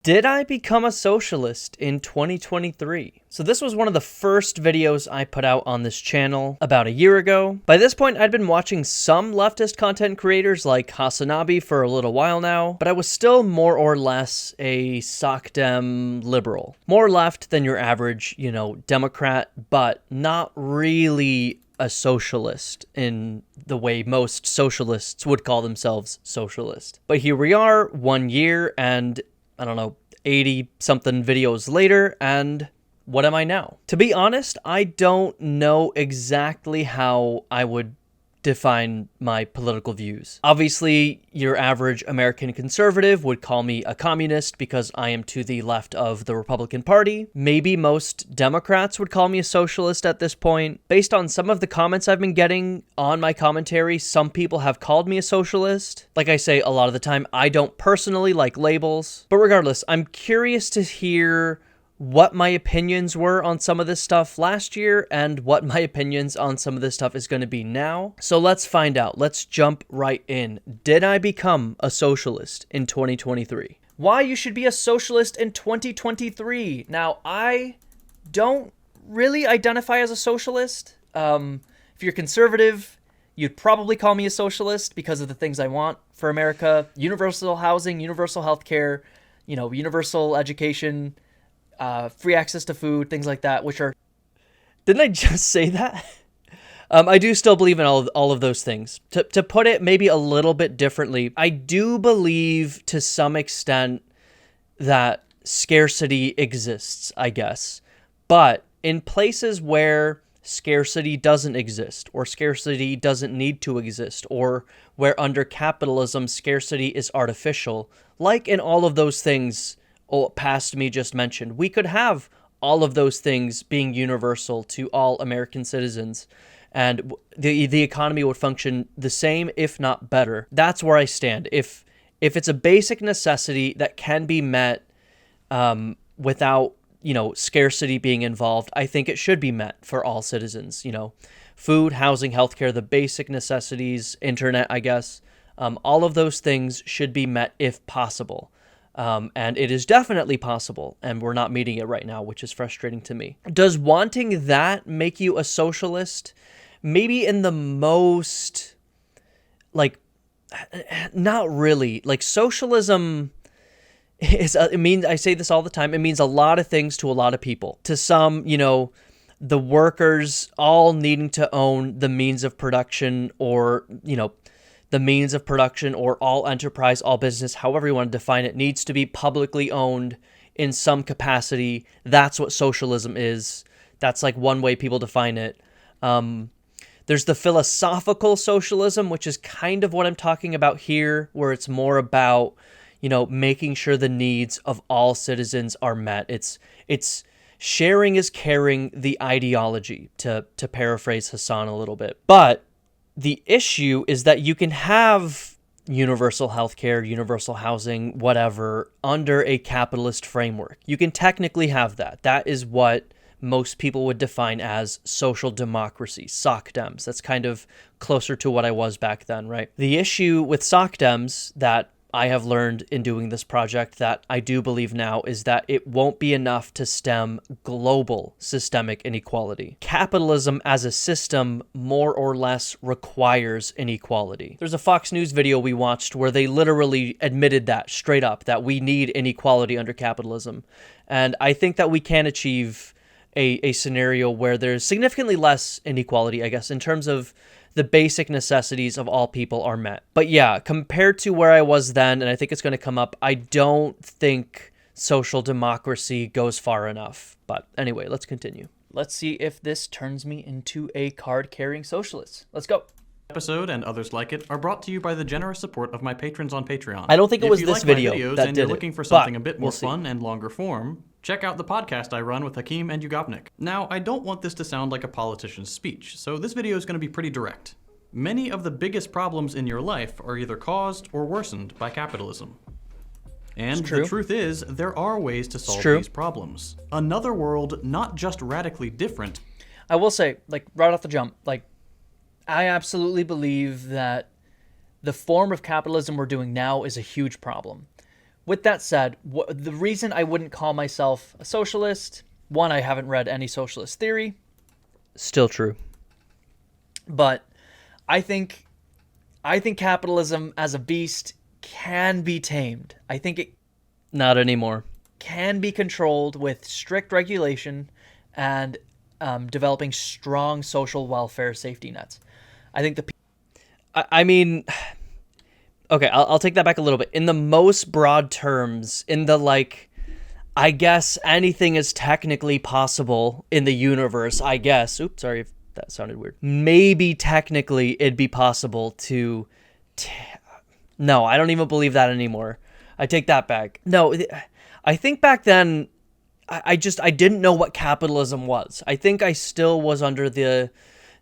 Did I become a socialist in 2023? So this was one of the first videos I put out on this channel about a year ago. By this point, I'd been watching some leftist content creators like Hasanabi for a little while now, but I was still more or less a SocDem liberal. More left than your average, Democrat, but not really a socialist in the way most socialists would call themselves socialist. But here we are, 1 year and 80 something videos later, and what am I now? To be honest, I don't know exactly how I would define my political views. Obviously, your average American conservative would call me a communist because I am to the left of the Republican Party. Maybe most Democrats would call me a socialist at this point. Based on some of the comments I've been getting on my commentary, some people have called me a socialist. Like I say, a lot of the time, I don't personally like labels. But regardless, I'm curious to hear what my opinions were on some of this stuff last year and what my opinions on some of this stuff is going to be now. So let's find out. Let's jump right in. Did I become a socialist in 2023? Why you should be a socialist in 2023. Now, I don't really identify as a socialist. If you're conservative, you'd probably call me a socialist because of the things I want for America. Universal housing, universal healthcare, universal education, free access to food, things like that, which are... Didn't I just say that? I do still believe in all of those things. To put it maybe a little bit differently, I do believe to some extent that scarcity exists, I guess. But in places where scarcity doesn't exist, or scarcity doesn't need to exist, or where under capitalism scarcity is artificial, like in all of those things past me just mentioned, we could have all of those things being universal to all American citizens, and the economy would function the same, if not better. That's where I stand. If it's a basic necessity that can be met without scarcity being involved, I think it should be met for all citizens. Food, housing, healthcare, the basic necessities, internet, I guess. All of those things should be met if possible. And it is definitely possible, and we're not meeting it right now, which is frustrating to me. Does wanting that make you a socialist? Maybe in the most, not really. Socialism I say this all the time, it means a lot of things to a lot of people. To some, the workers all needing to own the means of production, or, the means of production, or all enterprise, all business, however you want to define it, needs to be publicly owned in some capacity. That's what socialism is. That's one way people define it. There's the philosophical socialism, which is kind of what I'm talking about here, where it's more about, making sure the needs of all citizens are met. It's sharing is caring, the ideology, to paraphrase Hassan a little bit. But the issue is that you can have universal healthcare, universal housing, whatever, under a capitalist framework. You can technically have that. That is what most people would define as social democracy, SocDems. That's kind of closer to what I was back then, right? The issue with SocDems that I have learned in doing this project, that I do believe now, is that it won't be enough to stem global systemic inequality. Capitalism as a system more or less requires inequality. There's a Fox News video we watched where they literally admitted that straight up, that we need inequality under capitalism. And I think that we can achieve a scenario where there's significantly less inequality, I guess, in terms of the basic necessities of all people are met. But yeah, compared to where I was then, and I think it's going to come up, I don't think social democracy goes far enough. But anyway, let's continue. Let's see if this turns me into a card-carrying socialist. Let's go. Episode and others like it are brought to you by the generous support of my patrons on Patreon. I don't think it was this video that did it. If you're looking for something a bit more fun and longer form, check out the podcast I run with Hakeem and Yugopnik. Now, I don't want this to sound like a politician's speech, so this video is going to be pretty direct. Many of the biggest problems in your life are either caused or worsened by capitalism. And the truth is, there are ways to solve these problems. Another world not just radically different. I will say, right off the jump, I absolutely believe that the form of capitalism we're doing now is a huge problem. with that said, the reason I wouldn't call myself a socialist, one, I haven't read any socialist theory. Still true. But I think capitalism as a beast can be tamed. I think it not anymore. Can be controlled with strict regulation and developing strong social welfare safety nets. I think I mean, okay, I'll take that back a little bit. In the most broad terms, in the like, I guess anything is technically possible in the universe, I guess. Oops, sorry if that sounded weird. Maybe technically it'd be possible to... No, I don't even believe that anymore. I take that back. No, I think back then, I didn't know what capitalism was. I think I still was under the...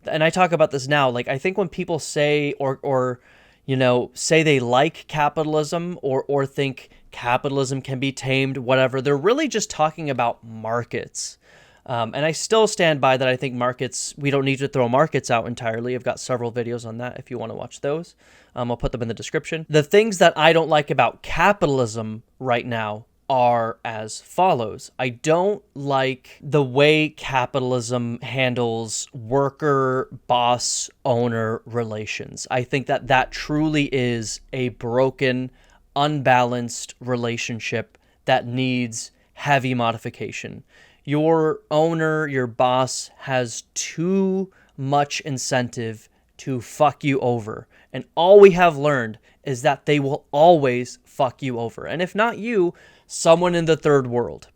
And I talk about this now. Like, I think when people say or you know, say they like capitalism or think capitalism can be tamed, whatever, they're really just talking about markets. And I still stand by that. I think markets, we don't need to throw markets out entirely. I've got several videos on that if you want to watch those. I'll put them in the description. The things that I don't like about capitalism right now are as follows. I don't like the way capitalism handles worker-boss-owner relations. I think that truly is a broken, unbalanced relationship that needs heavy modification. Your owner, your boss, has too much incentive to fuck you over. And all we have learned is that they will always fuck you over. And if not you, someone in the third world.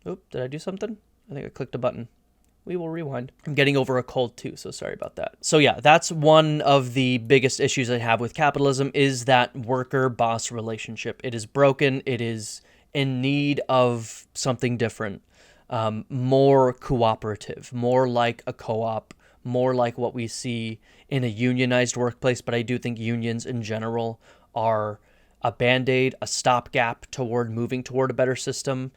Oop, did I do something? I think I clicked a button. We will rewind. I'm getting over a cold too, so sorry about that. So yeah, that's one of the biggest issues I have with capitalism is that worker-boss relationship. It is broken. It is in need of something different. More cooperative, more like a co-op, more like what we see in a unionized workplace. But I do think unions in general are a band-aid, a stopgap toward moving toward a better system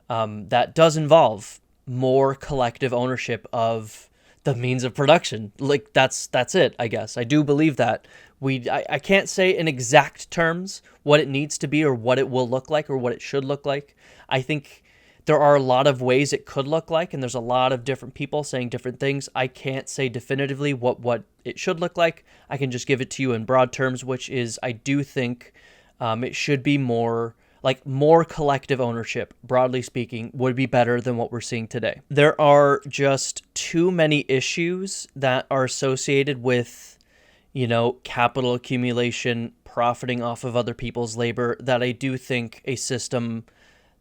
that does involve more collective ownership of the means of production. Like that's it, I guess. I do believe that. I can't say in exact terms what it needs to be or what it will look like or what it should look like. I think there are a lot of ways it could look like, and there's a lot of different people saying different things. I can't say definitively what it should look like. I can just give it to you in broad terms, which is I do think it should be more collective ownership, broadly speaking, would be better than what we're seeing today. There are just too many issues that are associated with, you know, capital accumulation, profiting off of other people's labor, that I do think a system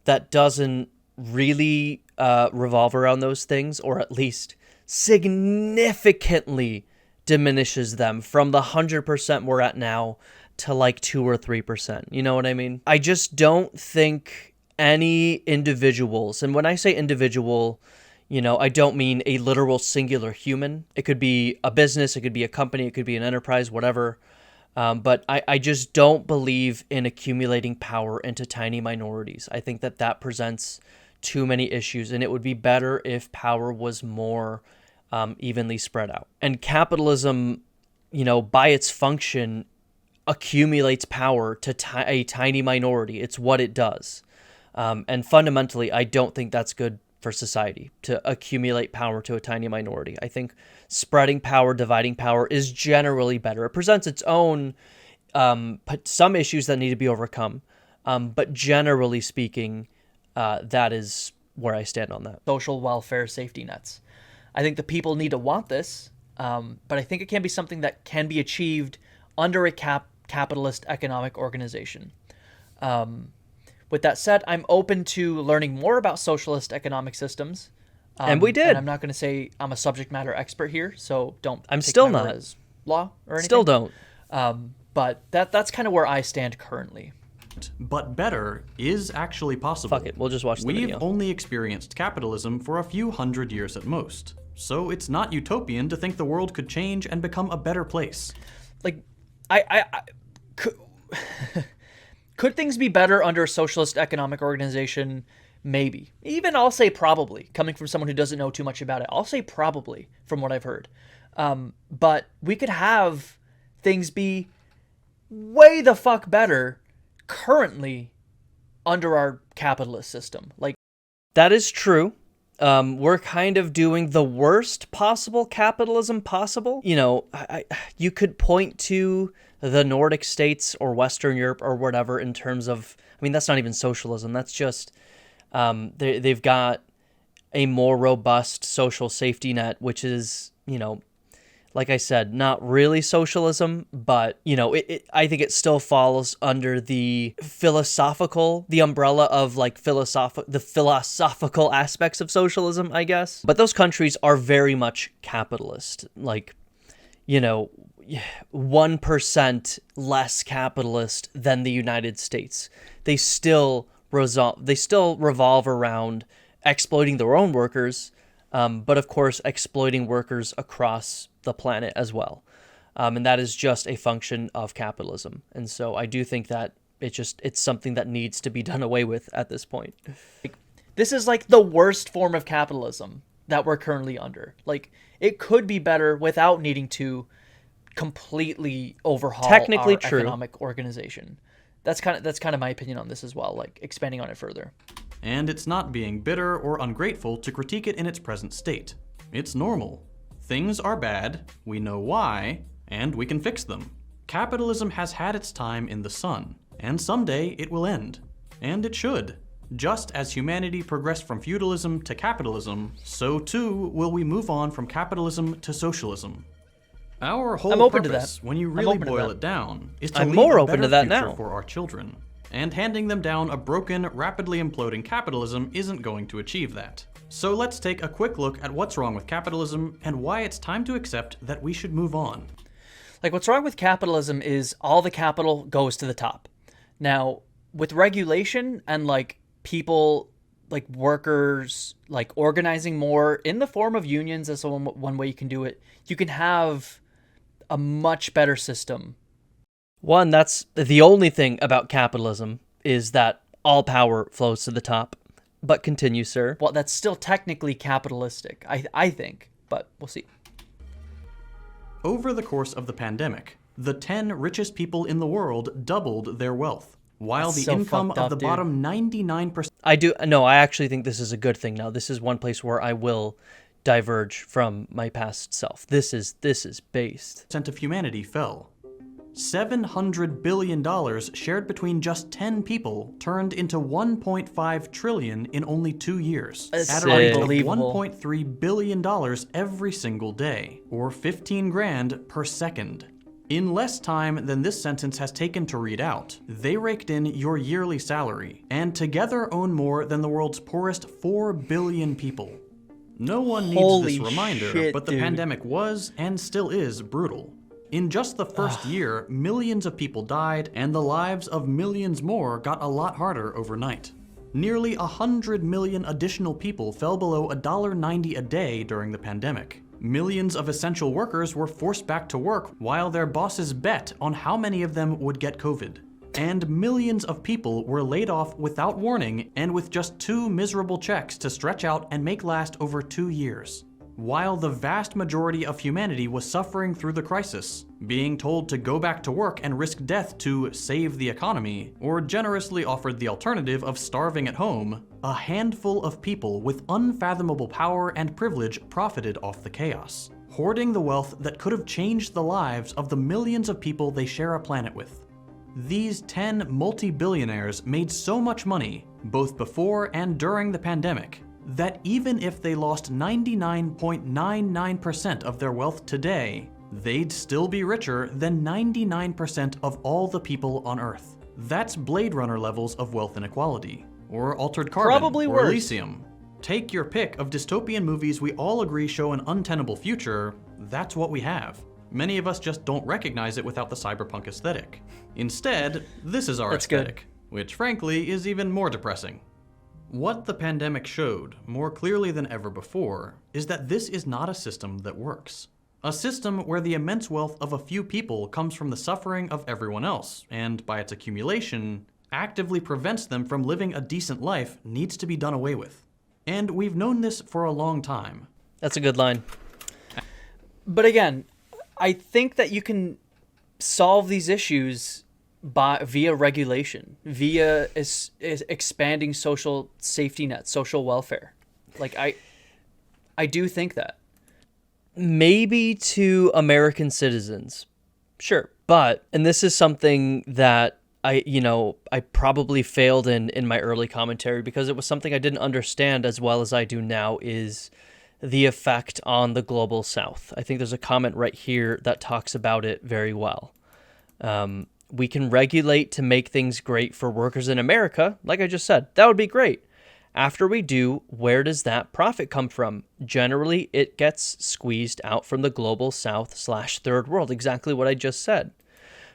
that doesn't really revolve around those things, or at least significantly diminishes them from the 100% we're at now to like 2 or 3%. You know what I mean? I just don't think any individuals, and when I say individual, you know, I don't mean a literal singular human. It could be a business, it could be a company, it could be an enterprise, whatever. But I just don't believe in accumulating power into tiny minorities. I think that presents too many issues, and it would be better if power was more evenly spread out. And capitalism, you know, by its function, accumulates power to a tiny minority. It's what it does. And fundamentally, I don't think that's good for society to accumulate power to a tiny minority. I think spreading power, dividing power is generally better. It presents its own some issues that need to be overcome. But generally speaking, that is where I stand on that. Social welfare safety nets. I think the people need to want this, but I think it can be something that can be achieved under a capitalist economic organization. With that said, I'm open to learning more about socialist economic systems. And we did. And I'm not going to say I'm a subject matter expert here, so don't. I'm still not as law or anything. Still don't. But that's kind of where I stand currently. But better is actually possible. Fuck it, we'll just watch the video. We've only experienced capitalism for a few hundred years at most, so it's not utopian to think the world could change and become a better place. Like, could things be better under a socialist economic organization? Maybe. Even I'll say probably, coming from someone who doesn't know too much about it. I'll say probably, from what I've heard. But we could have things be way the fuck better currently under our capitalist system. Like, that is true. We're kind of doing the worst possible capitalism possible. You know, you could point to the Nordic states or Western Europe or whatever in terms of, I mean, that's not even socialism. That's just, they've got a more robust social safety net, which is, you know, like I said, not really socialism, but, you know, I think it still falls under the umbrella of like the philosophical aspects of socialism, I guess. But those countries are very much capitalist, like, you know, 1% less capitalist than the United States. They still revolve around exploiting their own workers, but of course exploiting workers across the planet as well. And that is just a function of capitalism. And so I do think that it's something that needs to be done away with at this point. Like, this is like the worst form of capitalism that we're currently under. Like, it could be better without needing to completely overhaul our economic organization. That's kind of my opinion on this as well, like expanding on it further. And it's not being bitter or ungrateful to critique it in its present state. It's normal. Things are bad, we know why, and we can fix them. Capitalism has had its time in the sun, and someday it will end. And it should. Just as humanity progressed from feudalism to capitalism, so too will we move on from capitalism to socialism. Our whole purpose, when you really boil it down, is to leave a better future for our children. And handing them down a broken, rapidly imploding capitalism isn't going to achieve that. So let's take a quick look at what's wrong with capitalism and why it's time to accept that we should move on. Like, what's wrong with capitalism is all the capital goes to the top. Now, with regulation and like people, like workers, like organizing more in the form of unions, that's one way you can do it. You can have a much better system. One, that's the only thing about capitalism is that all power flows to the top. But continue, sir. Well, that's still technically capitalistic, I think, but we'll see. Over the course of the pandemic, the 10 richest people in the world doubled their wealth, while the income of the bottom 99%... I actually think this is a good thing now. This is one place where I will diverge from my past self. This is based. ...of humanity fell. $700 billion shared between just 10 people turned into $1.5 trillion in only 2 years. At a rate of $1.3 billion every single day, or 15 grand per second. In less time than this sentence has taken to read out, they raked in your yearly salary, and together own more than the world's poorest 4 billion people. No one needs this reminder, but the pandemic was, and still is, brutal. In just the first year, millions of people died, and the lives of millions more got a lot harder overnight. Nearly 100 million additional people fell below $1.90 a day during the pandemic. Millions of essential workers were forced back to work while their bosses bet on how many of them would get COVID. And millions of people were laid off without warning and with just 2 miserable checks to stretch out and make last over 2 years. While the vast majority of humanity was suffering through the crisis, being told to go back to work and risk death to save the economy, or generously offered the alternative of starving at home, a handful of people with unfathomable power and privilege profited off the chaos, hoarding the wealth that could have changed the lives of the millions of people they share a planet with. These 10 multi-billionaires made so much money, both before and during the pandemic, that even if they lost 99.99% of their wealth today, they'd still be richer than 99% of all the people on Earth. That's Blade Runner levels of wealth inequality, or Altered Carbon, or Elysium. Take your pick of dystopian movies we all agree show an untenable future, that's what we have. Many of us just don't recognize it without the cyberpunk aesthetic. Instead, this is our aesthetic, which frankly is even more depressing. What the pandemic showed, more clearly than ever before, is that this is not a system that works. A system where the immense wealth of a few people comes from the suffering of everyone else, and by its accumulation, actively prevents them from living a decent life needs to be done away with. And we've known this for a long time. That's a good line. But again, I think that you can solve these issues via regulation, via is expanding social safety nets, social welfare. Like I do think that. Maybe to American citizens. Sure. But, and this is something that I probably failed in my early commentary because it was something I didn't understand as well as I do now, is the effect on the global south. I think there's a comment right here that talks about it very well. We can regulate to make things great for workers in America. Like I just said, that would be great. After we do, where does that profit come from? Generally, it gets squeezed out from the global south / third world. Exactly what I just said.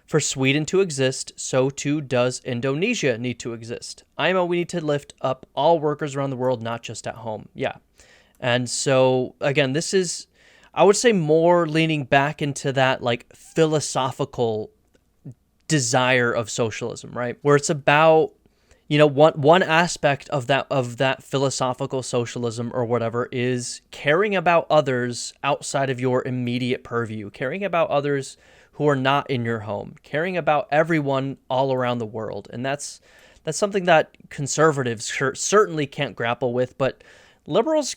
For Sweden to exist, so too does Indonesia need to exist. IMO, we need to lift up all workers around the world, not just at home. Yeah. And so, again, this is, I would say, more leaning back into that like philosophical desire of socialism, right? Where it's about, one aspect of that philosophical socialism or whatever is caring about others outside of your immediate purview, caring about others who are not in your home, caring about everyone all around the world. And that's something that conservatives certainly can't grapple with, but liberals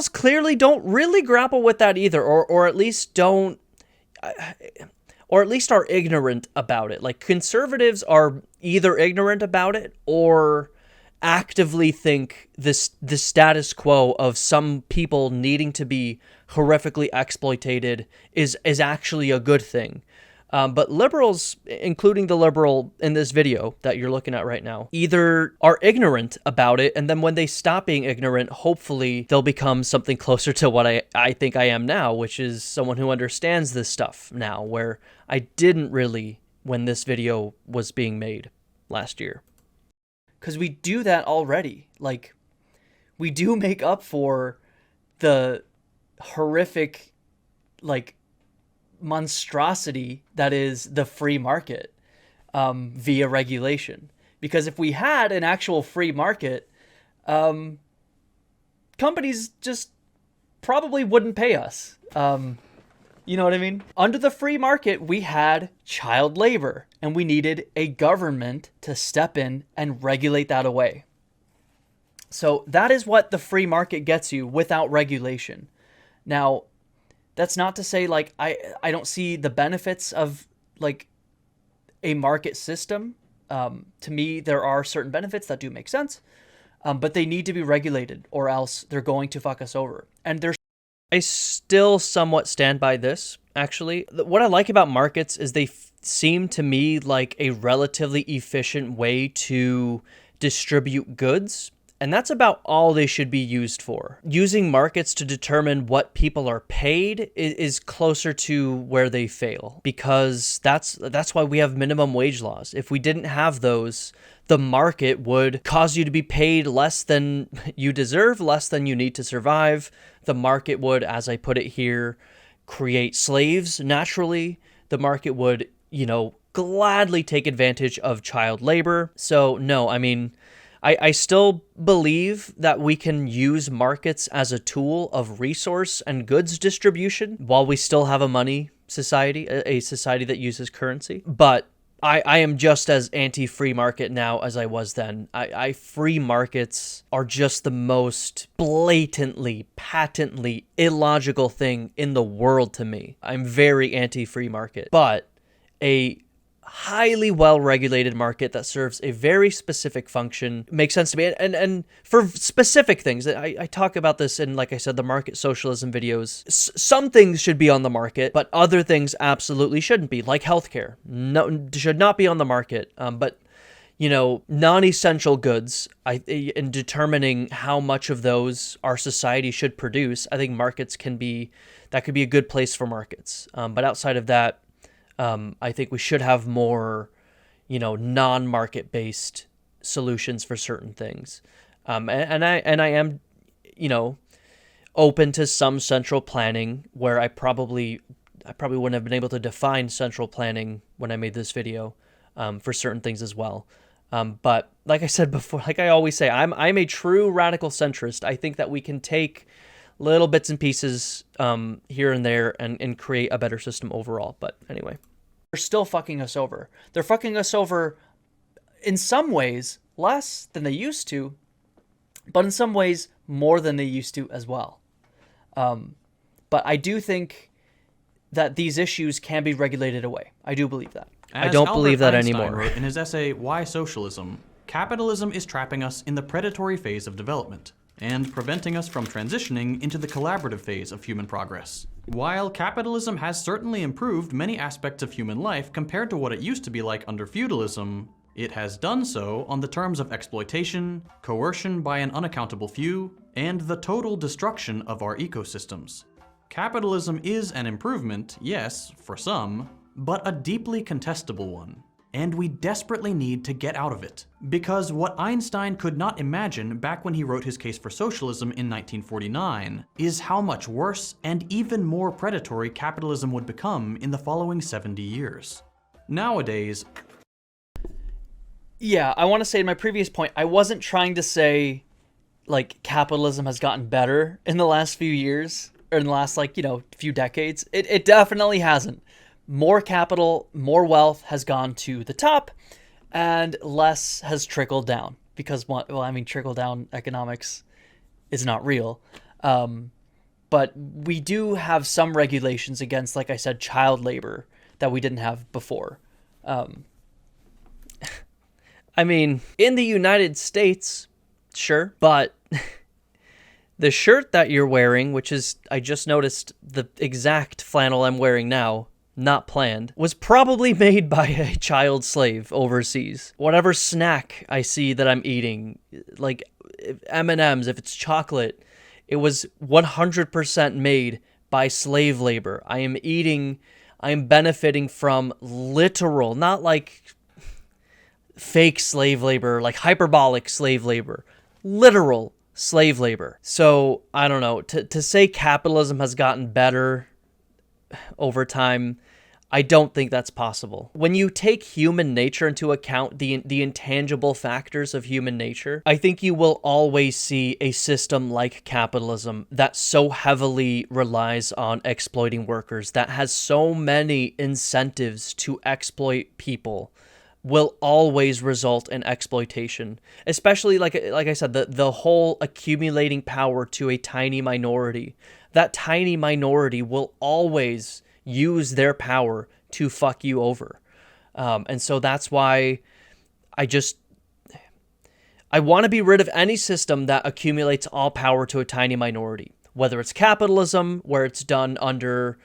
clearly don't really grapple with that either, or at least don't, or at least are ignorant about it. Like, conservatives are either ignorant about it or actively think the status quo of some people needing to be horrifically exploited is actually a good thing. But liberals, including the liberal in this video that you're looking at right now, either are ignorant about it, and then when they stop being ignorant, hopefully they'll become something closer to what I think I am now, which is someone who understands this stuff now, where I didn't really when this video was being made last year. Because we do that already. Like, we do make up for the horrific, like, monstrosity that is the free market via regulation. Because if we had an actual free market, companies just probably wouldn't pay us. You know what I mean? Under the free market, we had child labor, and we needed a government to step in and regulate that away. So that is what the free market gets you without regulation. Now, that's not to say, like, I don't see the benefits of, like, a market system. To me, there are certain benefits that do make sense, but they need to be regulated, or else they're going to fuck us over. And I still somewhat stand by this, actually. What I like about markets is they seem to me like a relatively efficient way to distribute goods. And that's about all they should be used for. Using markets to determine what people are paid is closer to where they fail, because that's why we have minimum wage laws. If we didn't have those, the market would cause you to be paid less than you deserve, less than you need to survive. The market would, as I put it here, create slaves naturally. The market would, gladly take advantage of child labor. So no, I mean, I still believe that we can use markets as a tool of resource and goods distribution while we still have a money society, a society that uses currency. But I am just as anti-free market now as I was then. Free markets are just the most blatantly, patently illogical thing in the world to me. I'm very anti-free market. But a highly well-regulated market that serves a very specific function makes sense to me. And for specific things, I talk about this in, like I said, the market socialism videos. Some things should be on the market, but other things absolutely shouldn't be, like healthcare. No, should not be on the market. But non-essential goods, in determining how much of those our society should produce, I think markets could be a good place for markets. But outside of that, I think we should have more, non-market based solutions for certain things. And I am, open to some central planning, where I probably wouldn't have been able to define central planning when I made this video, for certain things as well. But like I said before, like I always say, I'm a true radical centrist. I think that we can take little bits and pieces here and there and create a better system overall. But anyway. They're still fucking us over. They're fucking us over in some ways less than they used to, but in some ways more than they used to as well. But I do think that these issues can be regulated away. I do believe that. I don't believe that Einstein anymore. Wrote in his essay, Why Socialism? Capitalism is trapping us in the predatory phase of development and preventing us from transitioning into the collaborative phase of human progress. While capitalism has certainly improved many aspects of human life compared to what it used to be like under feudalism, it has done so on the terms of exploitation, coercion by an unaccountable few, and the total destruction of our ecosystems. Capitalism is an improvement, yes, for some, but a deeply contestable one. And we desperately need to get out of it. Because what Einstein could not imagine back when he wrote his case for socialism in 1949 is how much worse and even more predatory capitalism would become in the following 70 years. Nowadays, yeah, I want to say in my previous point, I wasn't trying to say, like, capitalism has gotten better in the last few years, or in the last, like, few decades. It definitely hasn't. More capital, more wealth has gone to the top, and less has trickled down. Because, trickle-down economics is not real. But we do have some regulations against, like I said, child labor that we didn't have before. In the United States, sure, but the shirt that you're wearing, which is, I just noticed the exact flannel I'm wearing now, not planned, was probably made by a child slave overseas. Whatever snack I see that I'm eating, like M&Ms, if it's chocolate, it was 100% made by slave labor. I am benefiting from literal, not like fake slave labor, like hyperbolic slave labor, literal slave labor. So, I don't know, to say capitalism has gotten better over time, I don't think that's possible. When you take human nature into account, the intangible factors of human nature, I think you will always see a system like capitalism that so heavily relies on exploiting workers, that has so many incentives to exploit people, will always result in exploitation. Especially, like I said, the whole accumulating power to a tiny minority. That tiny minority will always use their power to fuck you over. And so that's why I want to be rid of any system that accumulates all power to a tiny minority, whether it's capitalism, where it's done under,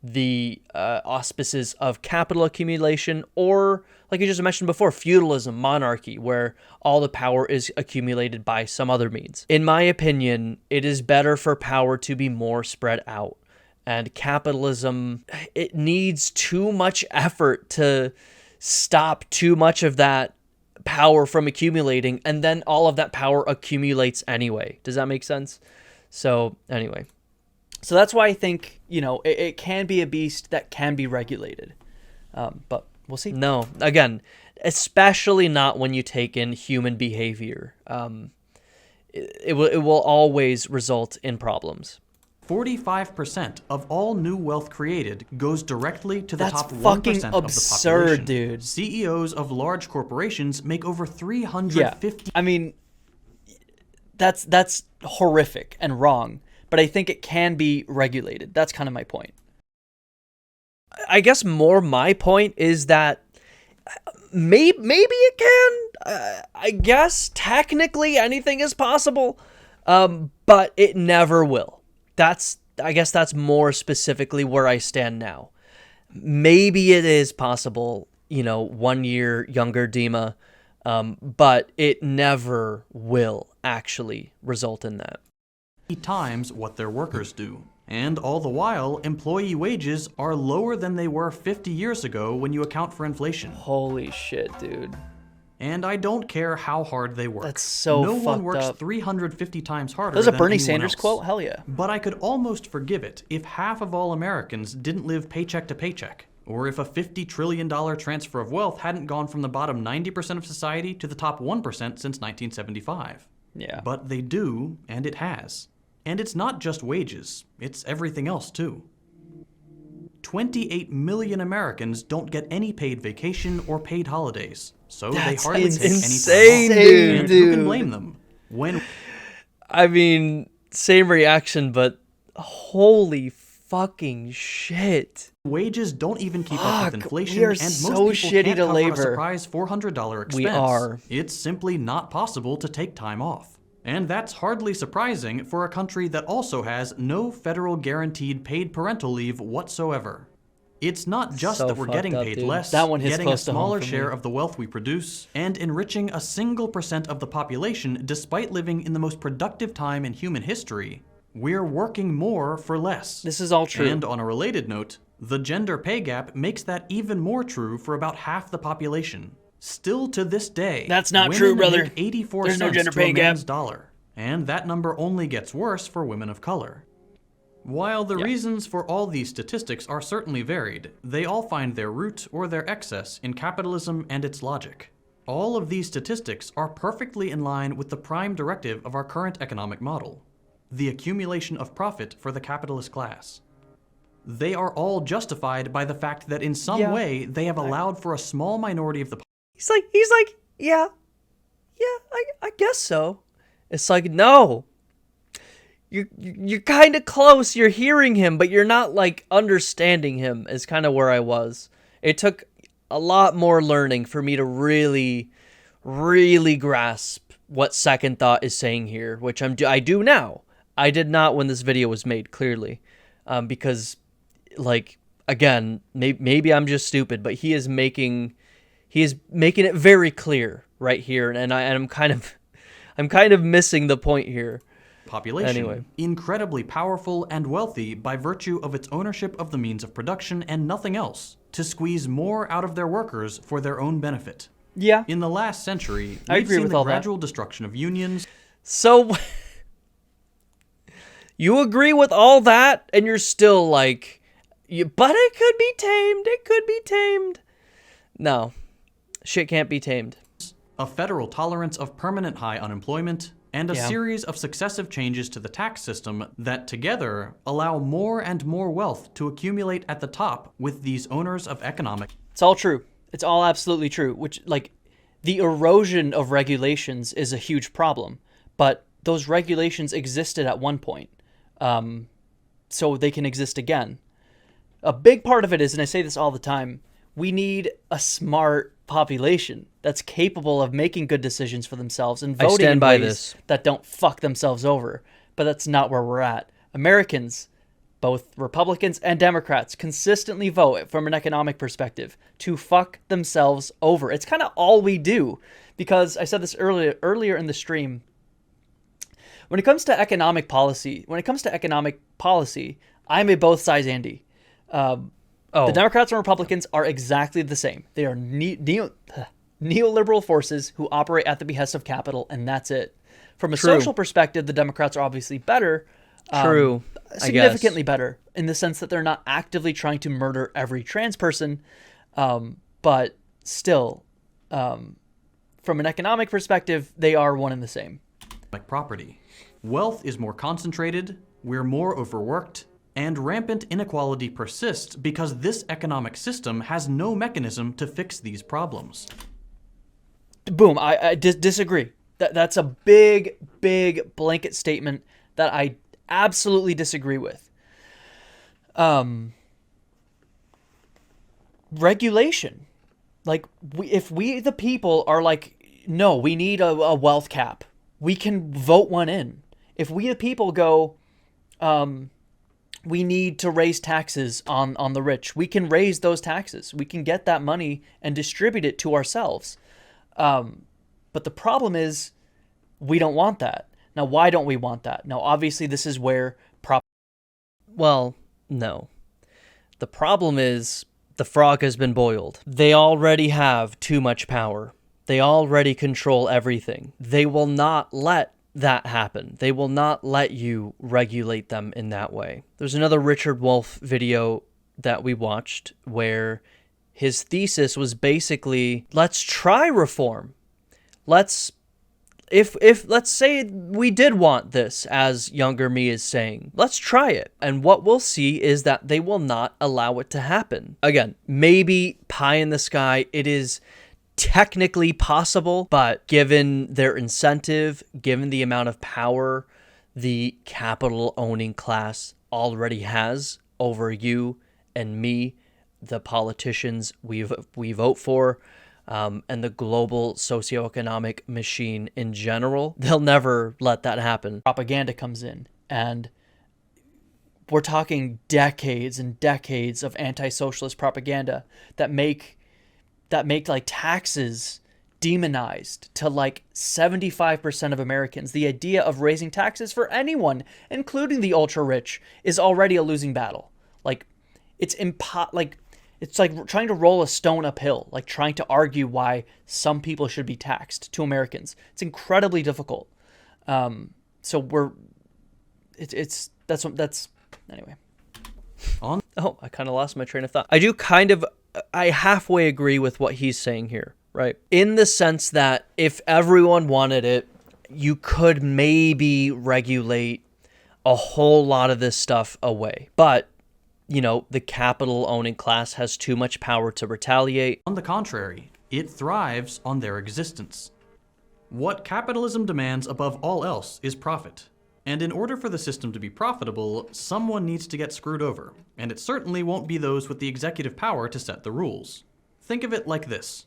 the auspices of capital accumulation, or, like you just mentioned before, feudalism, monarchy, where all the power is accumulated by some other means. In my opinion, it is better for power to be more spread out. And capitalism, it needs too much effort to stop too much of that power from accumulating, and then all of that power accumulates anyway. Does that make sense? So, anyway. So that's why I think, it can be a beast that can be regulated. But we'll see. No, again, especially not when you take in human behavior. It will always result in problems. 45% of all new wealth created goes directly to the That's top 1% fucking of the absurd, population. dude. CEOs of large corporations make over $350. That's horrific and wrong, but I think it can be regulated. That's kind of my point. I guess more my point is that maybe it can. I guess technically anything is possible, but it never will. I guess that's more specifically where I stand now. Maybe it is possible, 1 year younger Dima, but it never will actually result in that. Times what their workers do. And all the while, employee wages are lower than they were 50 years ago when you account for inflation. Holy shit, dude. And I don't care how hard they work. That's so No fucked one works up. 350 times harder There's a than Bernie anyone Sanders else. quote? Hell yeah. But I could almost forgive it if half of all Americans didn't live paycheck to paycheck, or if a $50 trillion transfer of wealth hadn't gone from the bottom 90% of society to the top 1% since 1975. Yeah. But they do, and it has. And it's not just wages, it's everything else too. 28 million Americans don't get any paid vacation or paid holidays, so That's they hardly take any insane, time off. And who dude. can blame them? When I mean, same reaction, but holy fucking shit. wages don't even keep up with Fuck, inflation, we are and most so people shitty can't to cover labor. a surprise $400 expense. We are. It's simply not possible to take time off. And that's hardly surprising for a country that also has no federal guaranteed paid parental leave whatsoever. It's not just So that we're fucked getting up, paid dude. less, That one hits getting a close to home smaller for share me. of the wealth we produce, and enriching a single % of the population despite living in the most productive time in human history. We're working more for less. This is all true. And on a related note, the gender pay gap makes that even more true for about half the population. Still to this day, That's not women true, brother. make 84 There's no cents gender to pay a gap. man's dollar, and that number only gets worse for women of color. While the reasons for all these statistics are certainly varied, they all find their root or their excess in capitalism and its logic. All of these statistics are perfectly in line with the prime directive of our current economic model: the accumulation of profit for the capitalist class. They are all justified by the fact that in some Yeah. way they have allowed for a small minority of the He's like, yeah, I guess so. It's like, no. You're kind of close. You're hearing him, but you're not like understanding him. Is kind of where I was. It took a lot more learning for me to really, really grasp what Second Thought is saying here, which I do now. I did not when this video was made, clearly, because, like, again, maybe I'm just stupid, but he is making it very clear right here, and I'm kind of missing the point here. population, Anyway. incredibly powerful and wealthy by virtue of its ownership of the means of production and nothing else, to squeeze more out of their workers for their own benefit. Yeah. In the last century, I we've agree seen with the all that. gradual destruction of unions. So you agree with all that, and you're still like, but it could be tamed. It could be tamed. No, shit can't be tamed. A federal tolerance of permanent high unemployment, and a Yeah. series of successive changes to the tax system that together allow more and more wealth to accumulate at the top with these owners of economic. It's all true. It's all absolutely true. Which, like, the erosion of regulations is a huge problem. But those regulations existed at one point. So they can exist again. A big part of it is, and I say this all the time, we need a smart population that's capable of making good decisions for themselves and I voting stand in by ways this. that don't fuck themselves over. But that's not where we're at. Americans, both Republicans and Democrats, consistently vote from an economic perspective to fuck themselves over. It's kind of all we do, because I said this earlier in the stream. When it comes to economic policy, I'm a both sides Andy. The Democrats and Republicans are exactly the same. They are neoliberal forces who operate at the behest of capital, and that's it. From a True. social perspective, the Democrats are obviously better. True. I guess. Significantly better, in the sense that they're not actively trying to murder every trans person. But still, from an economic perspective, they are one and the same. Property. Wealth is more concentrated, we're more overworked, and rampant inequality persists because this economic system has no mechanism to fix these problems. Boom. I disagree. That's a big blanket statement that I absolutely disagree with. Regulation. Like, if we the people are like, no, we need a wealth cap, we can vote one in. If we the people go, we need to raise taxes on the rich, we can raise those taxes. We can get that money and distribute it to ourselves. But the problem is, we don't want that. Now, why don't we want that? Now, obviously, this is where Well, no. The problem is the frog has been boiled. They already have too much power. They already control everything. They will not let that happen. They will not let you regulate them in that way. There's another Richard Wolff video that we watched where his thesis was basically, let's try reform. if let's say we did want this, as younger me is saying, let's try it. And what we'll see is that they will not allow it to happen. Again, maybe pie in the sky, it is technically possible, but given their incentive, given the amount of power the capital owning class already has over you and me, the politicians we vote for, and the global socioeconomic machine in general, they'll never let that happen. Propaganda comes in, and we're talking decades and decades of anti-socialist propaganda that make like taxes demonized to like 75% of Americans. The idea of raising taxes for anyone, including the ultra rich, is already a losing battle. Like it's like trying to roll a stone uphill, like trying to argue why some people should be taxed to Americans. It's incredibly difficult. So that's anyway. Oh, I kind of lost my train of thought. I halfway agree with what he's saying here, right? In the sense that if everyone wanted it, you could maybe regulate a whole lot of this stuff away. But the capital owning class has too much power to retaliate. On the contrary, it thrives on their existence. What capitalism demands above all else is profit. And in order for the system to be profitable, someone needs to get screwed over. And it certainly won't be those with the executive power to set the rules. Think of it like this.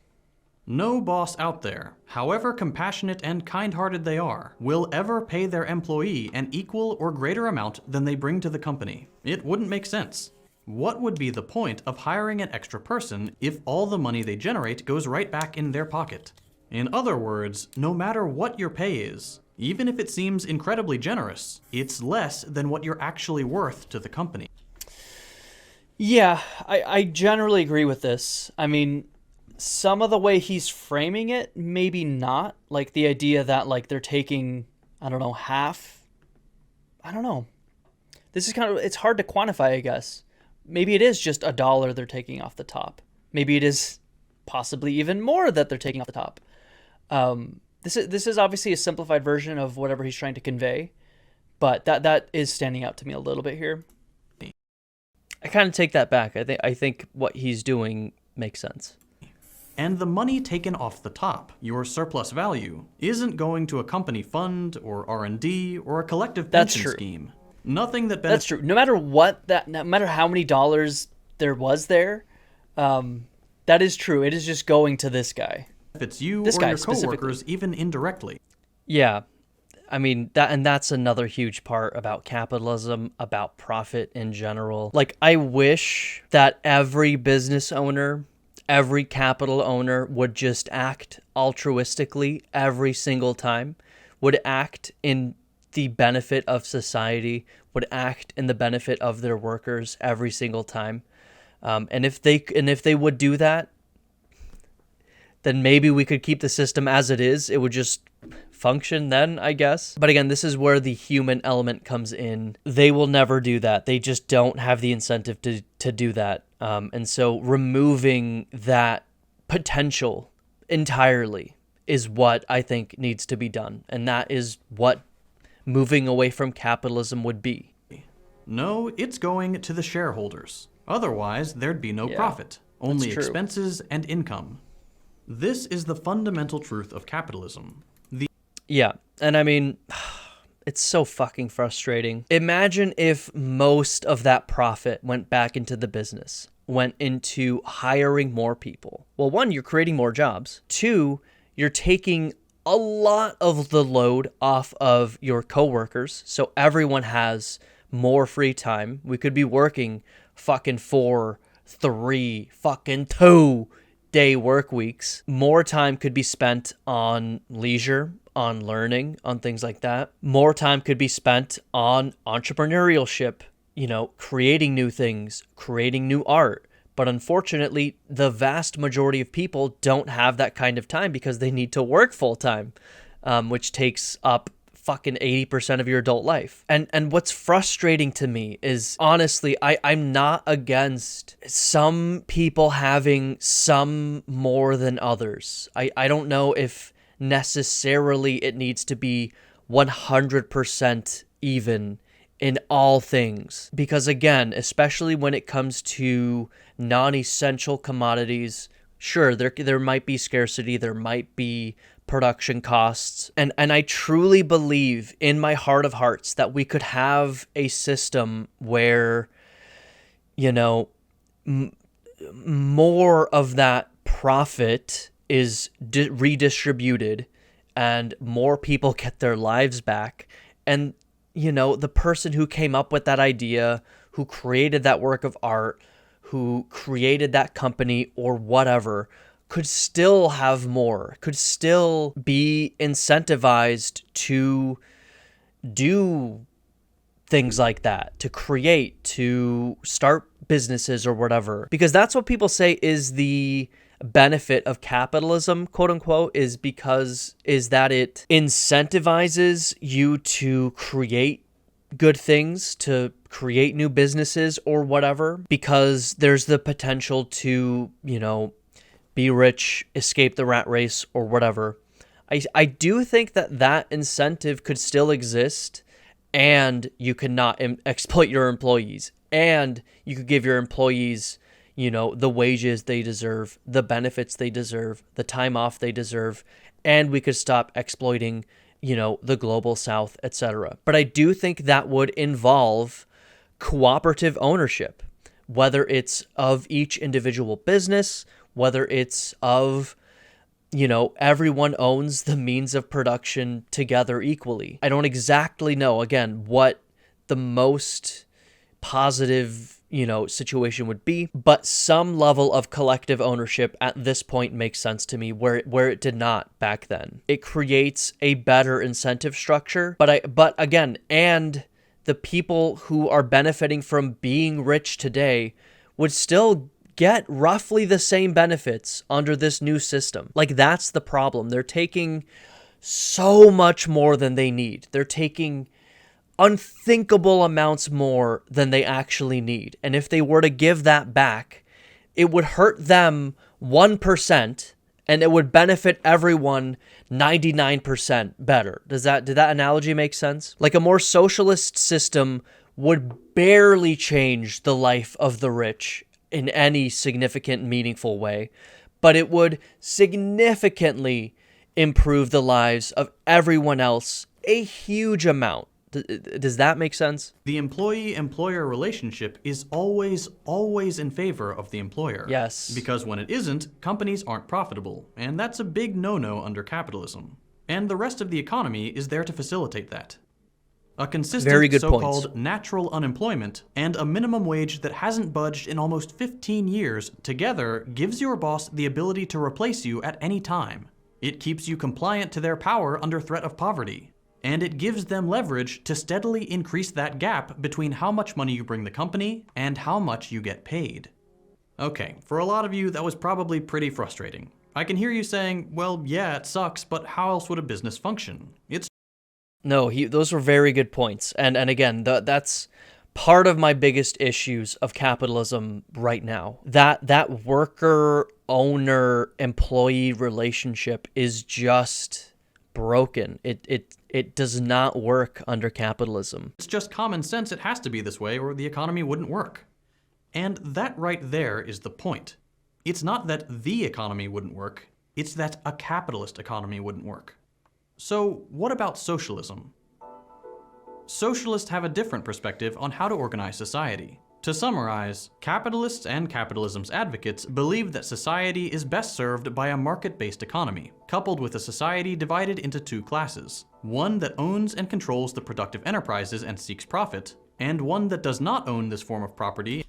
No boss out there, however compassionate and kind-hearted they are, will ever pay their employee an equal or greater amount than they bring to the company. It wouldn't make sense. What would be the point of hiring an extra person if all the money they generate goes right back in their pocket? In other words, no matter what your pay is, even if it seems incredibly generous, it's less than what you're actually worth to the company. Yeah, I generally agree with this. I mean, some of the way he's framing it, maybe not. Like the idea that like they're taking, I don't know, half. I don't know. This is it's hard to quantify, I guess. Maybe it is just $1 they're taking off the top. Maybe it is possibly even more that they're taking off the top. This is obviously a simplified version of whatever he's trying to convey, but that is standing out to me a little bit here. I kind of take that back. I think what he's doing makes sense. And the money taken off the top, your surplus value, isn't going to a company fund or R&D or a collective pension scheme. Nothing that benefits. That's true. No matter how many dollars there was there, that is true. It is just going to this guy. Benefits you or your coworkers even indirectly. Yeah. I mean, that's another huge part about capitalism, about profit in general. Like, I wish that every business owner, every capital owner would just act altruistically every single time, would act in the benefit of society, would act in the benefit of their workers every single time. And if they would do that, then maybe we could keep the system as it is. It would just function then, I guess. But again, this is where the human element comes in. They will never do that. They just don't have the incentive to do that. And so removing that potential entirely is what I think needs to be done. And that is what moving away from capitalism would be. No, it's going to the shareholders. Otherwise, there'd be no profit, only expenses and income. This is the fundamental truth of capitalism. Yeah, and I mean, it's so fucking frustrating. Imagine if most of that profit went back into the business, went into hiring more people. Well, one, you're creating more jobs. Two, you're taking a lot of the load off of your coworkers, so everyone has more free time. We could be working fucking 4, 3, fucking 2-day work weeks. More time could be spent on leisure, on learning, on things like that. More time could be spent on entrepreneurship, creating new things, creating new art. But unfortunately, the vast majority of people don't have that kind of time because they need to work full time, which takes up fucking 80% of your adult life. And what's frustrating to me is, honestly, I'm not against some people having some more than others. I don't know if necessarily it needs to be 100% even in all things. Because again, especially when it comes to non-essential commodities, sure, there might be scarcity, there might be production costs, and I truly believe in my heart of hearts that we could have a system where, you know, more of that profit is redistributed and more people get their lives back. And, you know, the person who came up with that idea, who created that work of art, who created that company or whatever, could still have more, could still be incentivized to do things like that, to create, to start businesses or whatever. Because that's what people say is the benefit of capitalism, quote unquote, is that it incentivizes you to create good things, to create new businesses or whatever, because there's the potential to, you know, be rich, escape the rat race or whatever. I do think that incentive could still exist, and you could not exploit your employees, and you could give your employees, you know, the wages they deserve, the benefits they deserve, the time off they deserve, and we could stop exploiting, you know, the global south, etc. But I do think that would involve cooperative ownership, whether it's of each individual business, whether it's of, you know, everyone owns the means of production together equally. I don't exactly know, again, what the most positive, you know, situation would be, but some level of collective ownership at this point makes sense to me, where it did not back then. It creates a better incentive structure, but again, and the people who are benefiting from being rich today would still get roughly the same benefits under this new system. Like, that's the problem. They're taking so much more than they need. They're taking unthinkable amounts more than they actually need. And if they were to give that back, it would hurt them 1% and it would benefit everyone 99% better. Did that analogy make sense? Like, a more socialist system would barely change the life of the rich in any significant, meaningful way, but it would significantly improve the lives of everyone else a huge amount. Does that make sense? The employee-employer relationship is always in favor of the employer. Yes. Because when it isn't, companies aren't profitable, and that's a big no-no under capitalism. And the rest of the economy is there to facilitate that. A consistent so-called natural unemployment and a minimum wage that hasn't budged in almost 15 years together gives your boss the ability to replace you at any time. It keeps you compliant to their power under threat of poverty. And it gives them leverage to steadily increase that gap between how much money you bring the company and how much you get paid. Okay, for a lot of you, that was probably pretty frustrating. I can hear you saying, well, yeah, it sucks, but how else would a business function? No, those were very good points. And again, that's part of my biggest issues of capitalism right now. That worker-owner-employee relationship is just broken. It does not work under capitalism. It's just common sense it has to be this way or the economy wouldn't work. And that right there is the point. It's not that the economy wouldn't work, it's that a capitalist economy wouldn't work. So what about socialism? Socialists have a different perspective on how to organize society. To summarize, capitalists and capitalism's advocates believe that society is best served by a market-based economy, coupled with a society divided into two classes. One that owns and controls the productive enterprises and seeks profit, and one that does not own this form of property.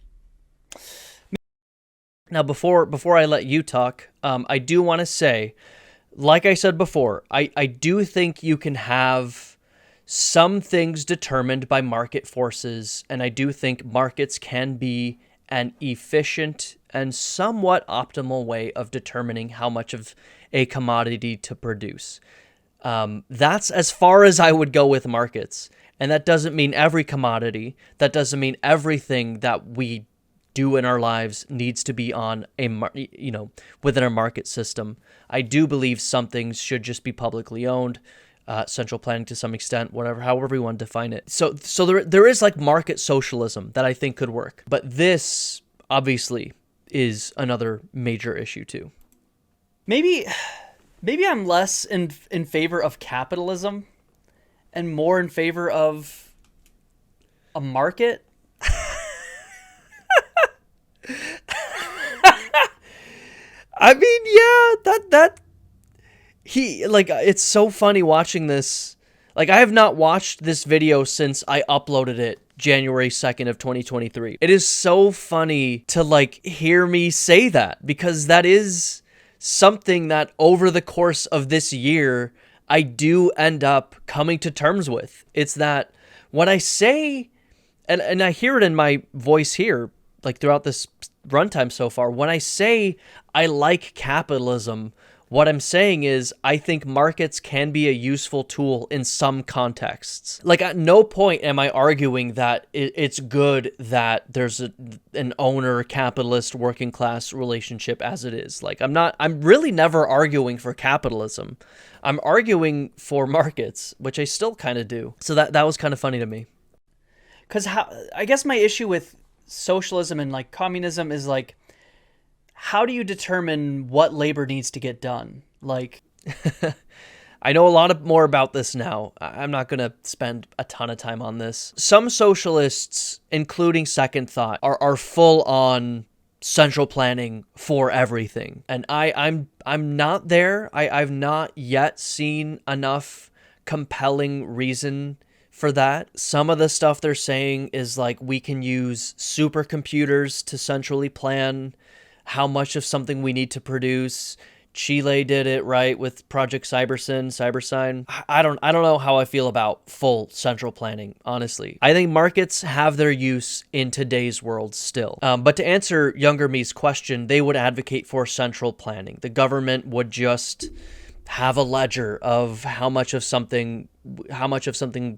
Now, before I let you talk, I do want to say, like I said before, I do think you can have some things determined by market forces, and I do think markets can be an efficient and somewhat optimal way of determining how much of a commodity to produce. That's as far as I would go with markets, and that doesn't mean every commodity. That doesn't mean everything that we do in our lives needs to be on within a market system. I do believe some things should just be publicly owned, central planning to some extent, however you want to define it. So there is like market socialism that I think could work, but this obviously is another major issue too. Maybe I'm less in favor of capitalism and more in favor of a market. I mean, yeah, it's so funny watching this. Like, I have not watched this video since I uploaded it January 2nd of 2023. It is so funny to like hear me say that, because that is something that over the course of this year, I do end up coming to terms with. It's that when I say, and I hear it in my voice here, like throughout this runtime so far, when I say I like capitalism, what I'm saying is I think markets can be a useful tool in some contexts. Like, at no point am I arguing that it's good that there's an owner capitalist working class relationship as it is. Like, I'm really never arguing for capitalism. I'm arguing for markets, which I still kind of do. So that was kind of funny to me. Because I guess my issue with socialism and like communism is like, how do you determine what labor needs to get done? Like, I know a lot more about this now. I'm not going to spend a ton of time on this. Some socialists, including Second Thought, are full on central planning for everything. And I'm not there. I've not yet seen enough compelling reason for that. Some of the stuff they're saying is like, we can use supercomputers to centrally plan how much of something we need to produce. Chile did it, right, with Project Cybersign. I don't know how I feel about full central planning, honestly. I think markets have their use in today's world still. But to answer younger me's question, they would advocate for central planning. The government would just have a ledger of how much of something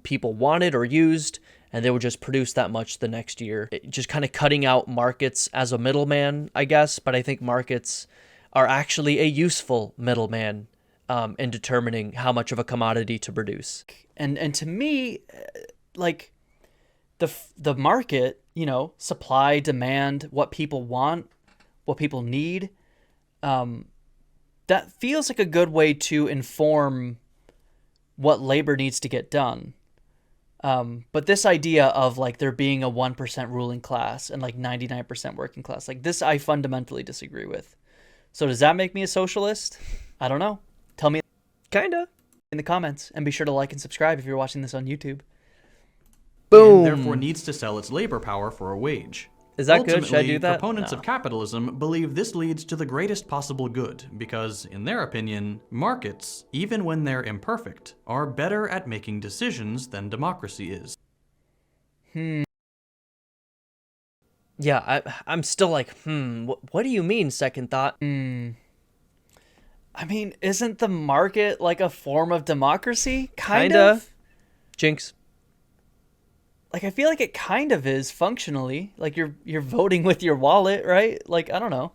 people wanted or used, and they would just produce that much the next year. Just kind of cutting out markets as a middleman, I guess. But I think markets are actually a useful middleman in determining how much of a commodity to produce. And to me, like the market, supply, demand, what people want, what people need, that feels like a good way to inform what labor needs to get done. But this idea of like there being a 1% ruling class and like 99% working class, like this I fundamentally disagree with. So does that make me a socialist? I don't know. Tell me Kinda in the comments, and be sure to like and subscribe if you're watching this on YouTube. Boom. And therefore needs to sell its labor power for a wage. Is that good? Should I do that? Proponents of capitalism believe this leads to the greatest possible good because, in their opinion, markets, even when they're imperfect, are better at making decisions than democracy is. Yeah, I'm still like, what do you mean, Second Thought? I mean, isn't the market like a form of democracy? Kind of. Jinx. Like, I feel like it kind of is functionally. Like, you're voting with your wallet, right? Like, I don't know.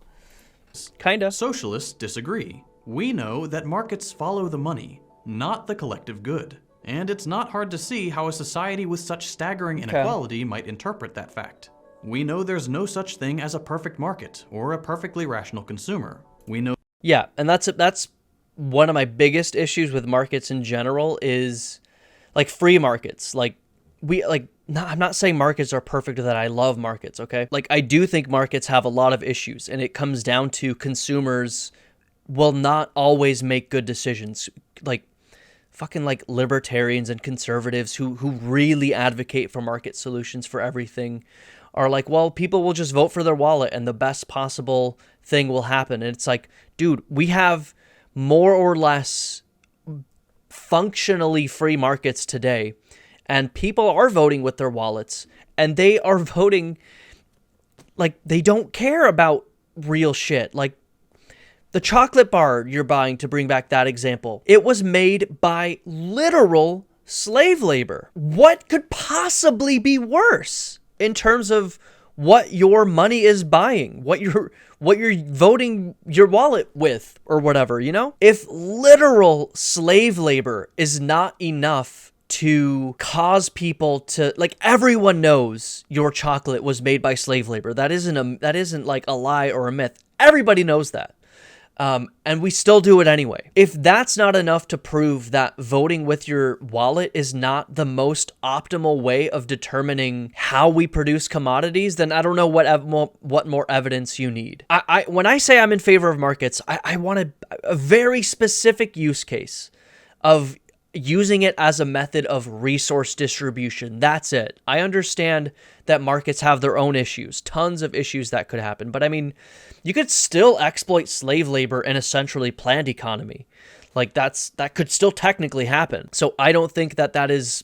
Kinda. Socialists disagree. We know that markets follow the money, not the collective good. And it's not hard to see how a society with such staggering inequality might interpret that fact. We know there's no such thing as a perfect market or a perfectly rational consumer. We know. Yeah, and that's one of my biggest issues with markets in general is like free markets. I'm not saying markets are perfect or that I love markets, okay? Like, I do think markets have a lot of issues, and it comes down to consumers will not always make good decisions. Like, fucking like libertarians and conservatives who really advocate for market solutions for everything are like, well, people will just vote for their wallet and the best possible thing will happen. And it's like, dude, we have more or less functionally free markets today, and people are voting with their wallets, and they are voting like they don't care about real shit. Like the chocolate bar you're buying, to bring back that example, it was made by literal slave labor. What could possibly be worse in terms of what your money is buying, what you're voting your wallet with or whatever, you know? If literal slave labor is not enough to cause people to, like, everyone knows your chocolate was made by slave labor. That isn't like a lie or a myth. Everybody knows that. And we still do it anyway. If that's not enough to prove that voting with your wallet is not the most optimal way of determining how we produce commodities, then I don't know what more evidence you need. When I say I'm in favor of markets, I want a very specific use case of using it as a method of resource distribution. That's it. I understand that markets have their own issues, tons of issues that could happen. But I mean, you could still exploit slave labor in a centrally planned economy. Like that could still technically happen. So I don't think that is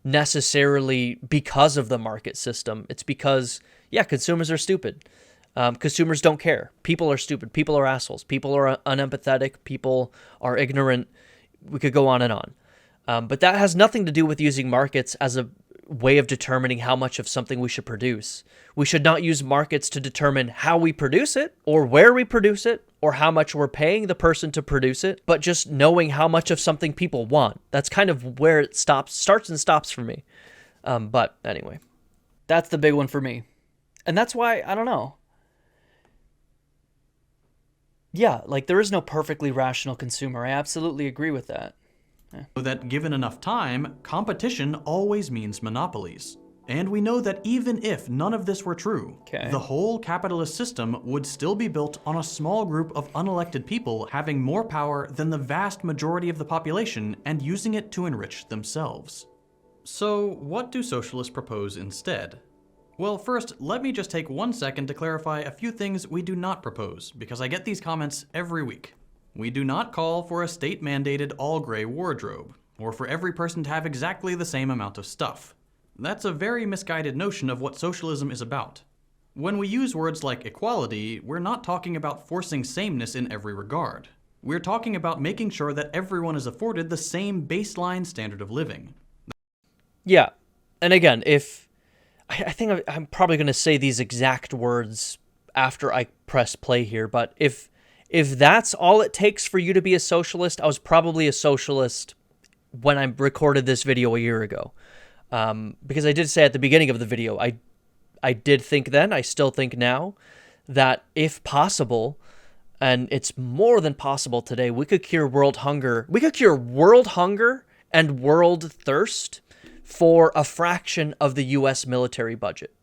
necessarily because of the market system. It's because, yeah, consumers are stupid. Consumers don't care. People are stupid. People are assholes. People are unempathetic. People are ignorant. We could go on and on. But that has nothing to do with using markets as a way of determining how much of something we should produce. We should not use markets to determine how we produce it or where we produce it or how much we're paying the person to produce it, but just knowing how much of something people want. That's kind of where it starts and stops for me. But anyway, that's the big one for me. And that's why, I don't know. Yeah, like there is no perfectly rational consumer. I absolutely agree with that. That given enough time, competition always means monopolies. And we know that even if none of this were true, the whole capitalist system would still be built on a small group of unelected people having more power than the vast majority of the population and using it to enrich themselves. So what do socialists propose instead? Well, first, let me just take 1 second to clarify a few things we do not propose, because I get these comments every week. We do not call for a state-mandated all-gray wardrobe, or for every person to have exactly the same amount of stuff. That's a very misguided notion of what socialism is about. When we use words like equality, we're not talking about forcing sameness in every regard. We're talking about making sure that everyone is afforded the same baseline standard of living. Yeah, and again, I think I'm probably going to say these exact words after I press play here, but if that's all it takes for you to be a socialist, I was probably a socialist when I recorded this video a year ago. Because I did say at the beginning of the video, I did think then, I still think now, that if possible, and it's more than possible today, we could cure world hunger. We could cure world hunger and world thirst for a fraction of the U.S. military budget.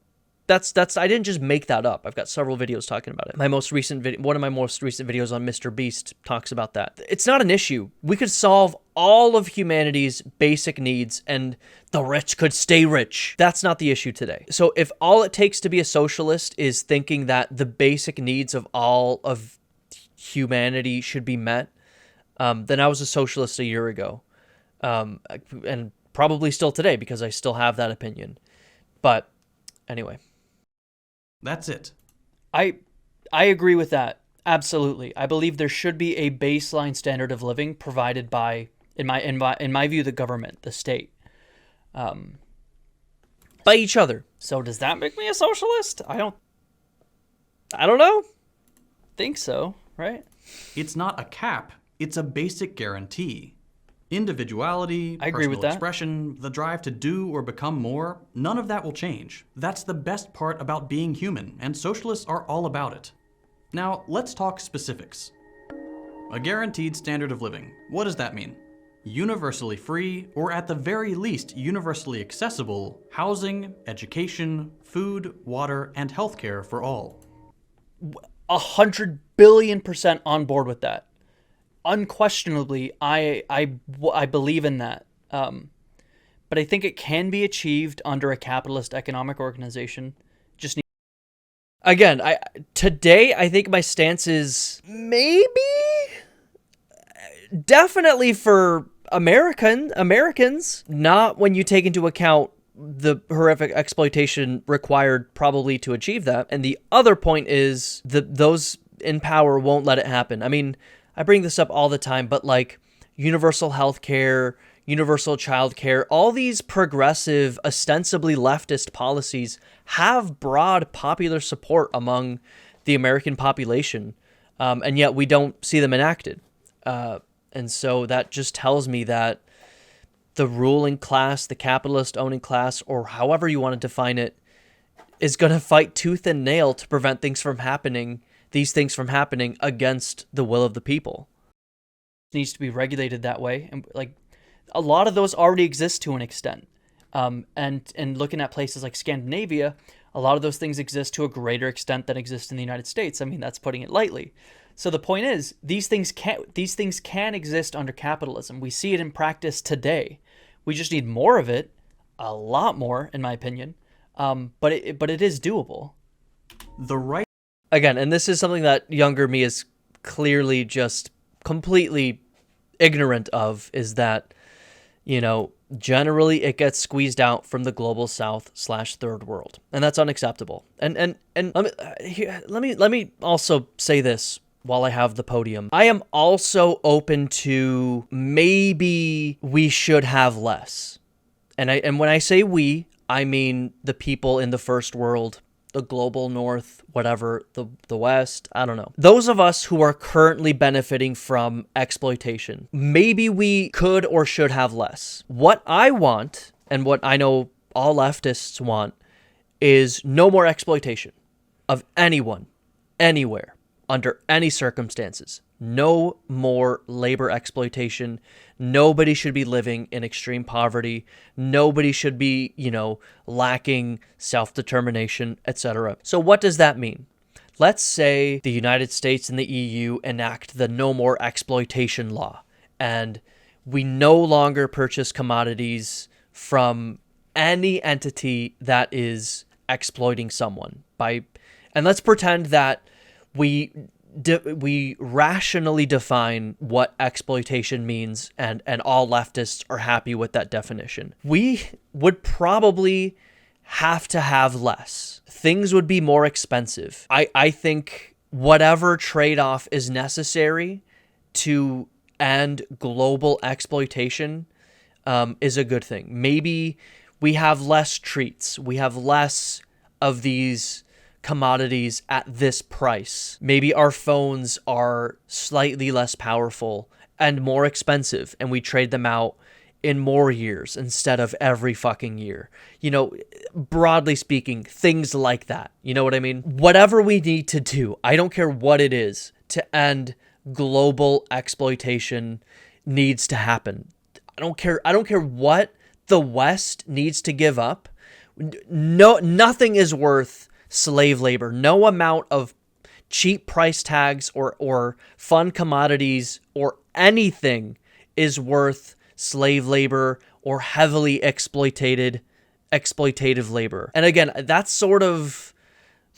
That's I didn't just make that up. I've got several videos talking about it. One of my most recent videos on Mr. Beast talks about that. It's not an issue. We could solve all of humanity's basic needs and the rich could stay rich. That's not the issue today. So if all it takes to be a socialist is thinking that the basic needs of all of humanity should be met, then I was a socialist a year ago. And probably still today because I still have that opinion. But anyway. That's it. I agree with that. Absolutely. I believe there should be a baseline standard of living provided by, in my view, the government, the state. By each other. So does that make me a socialist? I don't know. Think so, right? It's not a cap. It's a basic guarantee. Individuality, I agree with personal that. expression, the drive to do or become more, none of that will change. That's the best part about being human, and socialists are all about it. Now, let's talk specifics. A guaranteed standard of living. What does that mean? Universally free, or at the very least universally accessible, housing, education, food, water, and healthcare for all. 100 billion% on board with that. Unquestionably, I believe in that. But I think it can be achieved under a capitalist economic organization. Again, today I think my stance is definitely for Americans, not when you take into account the horrific exploitation required probably to achieve that. And the other point is that those in power won't let it happen. I mean, I bring this up all the time, but like universal health care, universal child care, all these progressive, ostensibly leftist policies have broad popular support among the American population, and yet we don't see them enacted. And so that just tells me that the ruling class, the capitalist owning class, or however you want to define it, is going to fight tooth and nail to prevent these things from happening against the will of the people. It needs to be regulated that way. And like a lot of those already exist to an extent. And looking at places like Scandinavia, a lot of those things exist to a greater extent than exist in the United States. I mean, that's putting it lightly. So the point is, these things can exist under capitalism. We see it in practice today. We just need more of it, a lot more, in my opinion. But it is doable. Again, and this is something that younger me is clearly just completely ignorant of, is that, generally it gets squeezed out from the global south / third world, and that's unacceptable. And let me also say this while I have the podium. I am also open to maybe we should have less. And when I say we, I mean the people in the first world, the global north, whatever, the west, I don't know. Those of us who are currently benefiting from exploitation, maybe we could or should have less. What I want, and what I know all leftists want, is no more exploitation of anyone, anywhere, under any circumstances. No more labor exploitation. Nobody should be living in extreme poverty. Nobody should be, lacking self-determination, etc. So what does that mean? Let's say the United States and the EU enact the no more exploitation law, and we no longer purchase commodities from any entity that is exploiting someone and let's pretend that we rationally define what exploitation means, and all leftists are happy with that definition. We would probably have to have less. Things would be more expensive. I think whatever trade-off is necessary to end global exploitation is a good thing. Maybe we have less treats. We have less of these commodities at this price. Maybe our phones are slightly less powerful and more expensive, and we trade them out in more years instead of every fucking year. Broadly speaking, things like that. You know what I mean? Whatever we need to do, I don't care what it is, to end global exploitation needs to happen. I don't care what the West needs to give up. Nothing is worth slave labor. No amount of cheap price tags or fun commodities or anything is worth slave labor or heavily exploitative labor. And again, that's sort of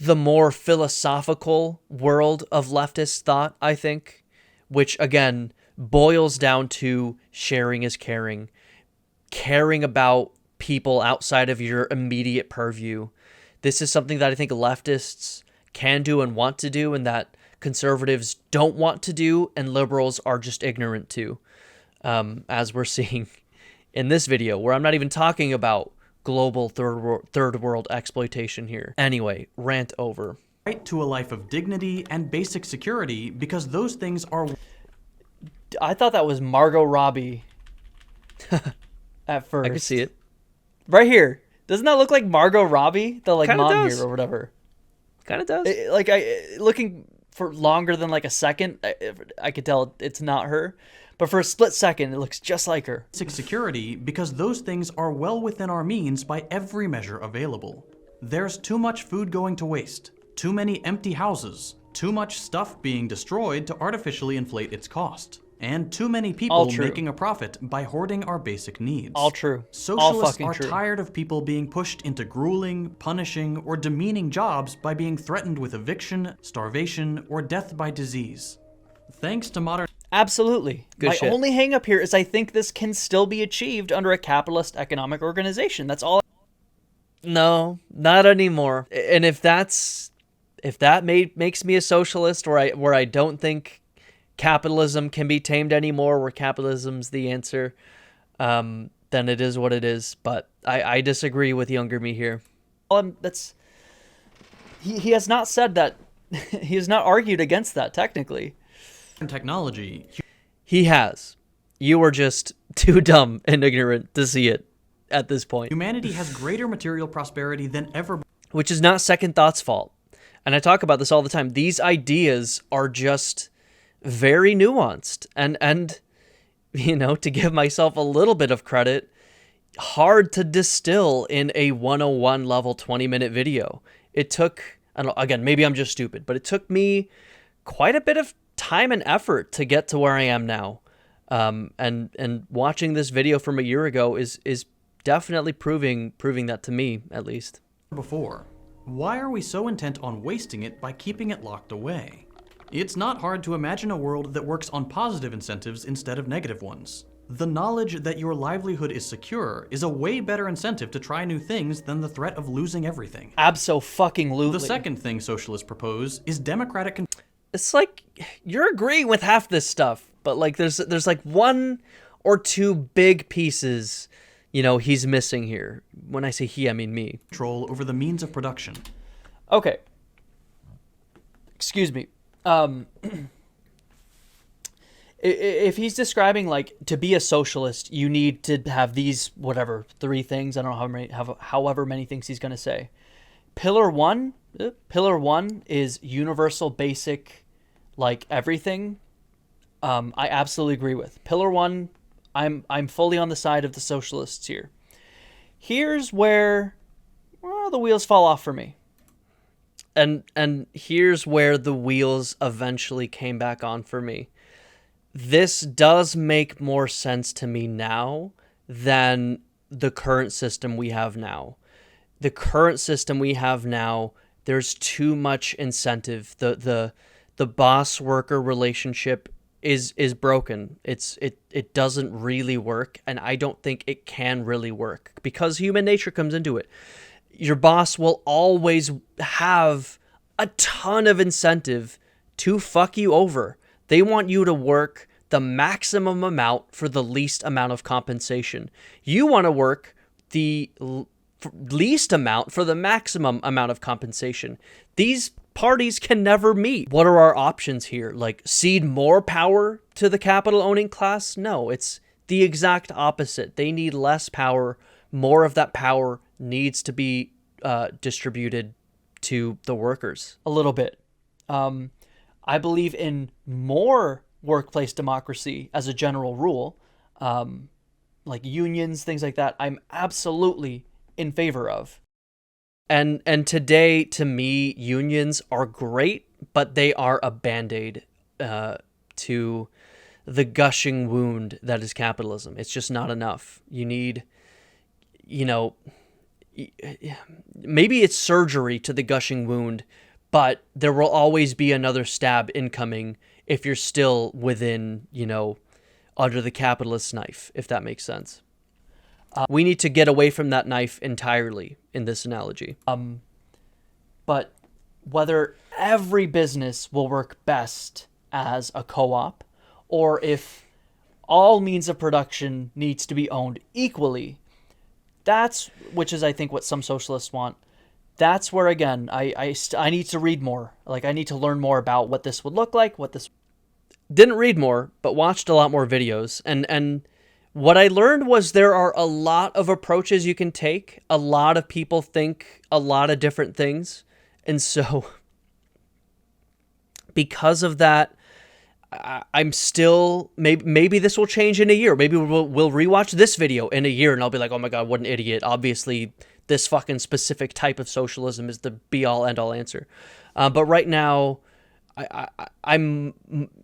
the more philosophical world of leftist thought, I think, which again boils down to sharing is caring about people outside of your immediate purview. This is something that I think leftists can do and want to do, and that conservatives don't want to do, and liberals are just ignorant to, as we're seeing in this video, where I'm not even talking about global third world exploitation here. Anyway, rant over. Right to a life of dignity and basic security, because those things are... I thought that was Margot Robbie at first. I could see it. Right here. Doesn't that look like Margot Robbie? The Kinda mom does. here or whatever. Kind of does. Looking for longer than a second, I could tell it's not her. But for a split second, it looks just like her. Basic security, because those things are well within our means by every measure available. There's too much food going to waste, too many empty houses, too much stuff being destroyed to artificially inflate its cost, and too many people making a profit by hoarding our basic needs. All true. Socialists are tired of people being pushed into grueling, punishing, or demeaning jobs by being threatened with eviction, starvation, or death by disease. Thanks to modern... Absolutely. Good shit. My only hang up here is I think this can still be achieved under a capitalist economic organization. That's all. No, not anymore. And if that makes me a socialist, where I don't think capitalism can be tamed anymore, where capitalism's the answer, then it is what it is. But I disagree with younger me here. He has not said that. He has not argued against that, technically. Technology. He has. You are just too dumb and ignorant to see it at this point. Humanity has greater material prosperity than ever. Which is not Second Thought's fault. And I talk about this all the time. These ideas are just very nuanced. And you know, to give myself a little bit of credit, hard to distill in a 101 level 20-minute video. It took, I don't know, again, maybe I'm just stupid, but it took me quite a bit of time and effort to get to where I am now. And watching this video from a year ago is definitely proving that to me, at least. Before. Why are we so intent on wasting it by keeping it locked away? It's not hard to imagine a world that works on positive incentives instead of negative ones. The knowledge that your livelihood is secure is a way better incentive to try new things than the threat of losing everything. Abso-fucking-lutely. The second thing socialists propose is democratic control. It's like you're agreeing with half this stuff, but like there's like one or two big pieces, you know, he's missing here. When I say he, I mean me. Control over the means of production. Okay. Excuse me. If he's describing like to be a socialist, you need to have these whatever 3 things. I don't know however many things he's going to say. Pillar one is universal basic, like everything. I absolutely agree with. Pillar 1, I'm fully on the side of the socialists here. Here's where the wheels fall off for me. And here's where the wheels eventually came back on for me. This does make more sense to me now than the current system we have now. The current system we have now, there's too much incentive. The boss-worker relationship is broken. It doesn't really work, and I don't think it can really work because human nature comes into it. Your boss will always have a ton of incentive to fuck you over. They want you to work the maximum amount for the least amount of compensation. You want to work the least amount for the maximum amount of compensation. These parties can never meet. What are our options here? Like cede more power to the capital owning class? No, it's the exact opposite. They need less power. More of that power needs to be distributed to the workers. A little bit. I believe in more workplace democracy as a general rule, like unions, things like that. I'm absolutely in favor of. And today, to me, unions are great, but they are a band-aid to the gushing wound that is capitalism. It's just not enough. You need, you know, maybe it's surgery to the gushing wound, but there will always be another stab incoming if you're still within, you know, under the capitalist knife, if that makes sense. We need to get away from that knife entirely in this analogy. But whether every business will work best as a co-op, or if all means of production needs to be owned equally, which is I think what some socialists want. That's where, again, I need to read more. Like, I need to learn more about what this would look like, Didn't read more, but watched a lot more videos. And what I learned was there are a lot of approaches you can take. A lot of people think a lot of different things. And so, because of that, I'm still, maybe this will change in a year. Maybe we'll rewatch this video in a year and I'll be like, oh my God, what an idiot. Obviously, this fucking specific type of socialism is the be-all, end-all answer. But right now, I'm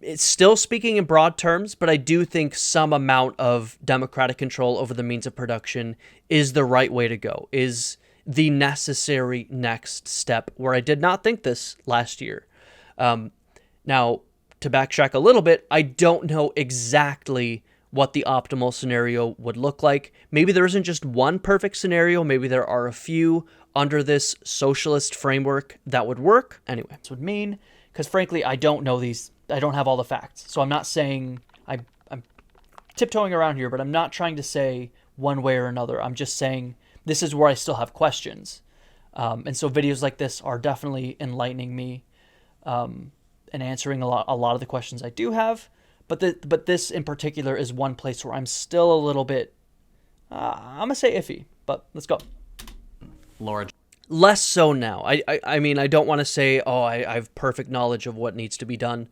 it's still speaking in broad terms, but I do think some amount of democratic control over the means of production is the right way to go, is the necessary next step, where I did not think this last year. Now, to backtrack a little bit, I don't know exactly what the optimal scenario would look like. Maybe there isn't just one perfect scenario. Maybe there are a few under this socialist framework that would work. Anyway, this would mean, because frankly, I don't know these. I don't have all the facts. So I'm not saying tiptoeing around here, but I'm not trying to say one way or another. I'm just saying this is where I still have questions. And so videos like this are definitely enlightening me and answering a lot of the questions I do have. But this in particular is one place where I'm still a little bit, I'm going to say iffy, but let's go. Laura. Less so now. I mean, I don't want to say, oh, I have perfect knowledge of what needs to be done,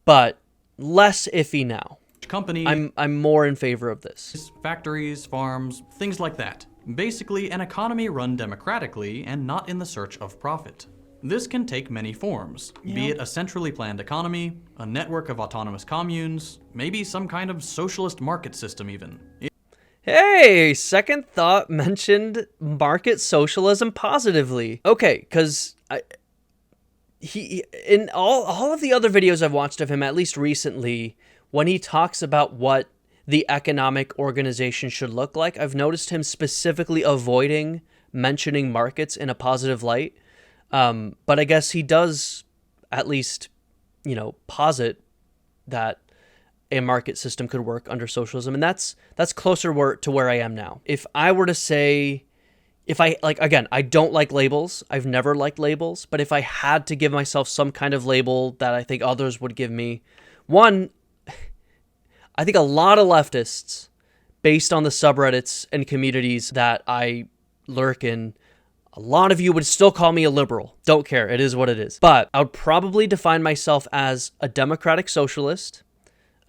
but less iffy now. Company. I'm more in favor of this. Factories, farms, things like that. Basically, an economy run democratically and not in the search of profit. This can take many forms, be it a centrally planned economy, a network of autonomous communes, maybe some kind of socialist market system even. Hey, Second Thought mentioned market socialism positively. Okay, because he in all of the other videos I've watched of him, at least recently, when he talks about what the economic organization should look like, I've noticed him specifically avoiding mentioning markets in a positive light. But I guess he does at least, posit that a market system could work under socialism. And that's closer to where I am now. If I were to say, again, I don't like labels. I've never liked labels. But if I had to give myself some kind of label that I think others would give me, one, I think a lot of leftists, based on the subreddits and communities that I lurk in, a lot of you would still call me a liberal. Don't care. It is what it is. But I would probably define myself as a democratic socialist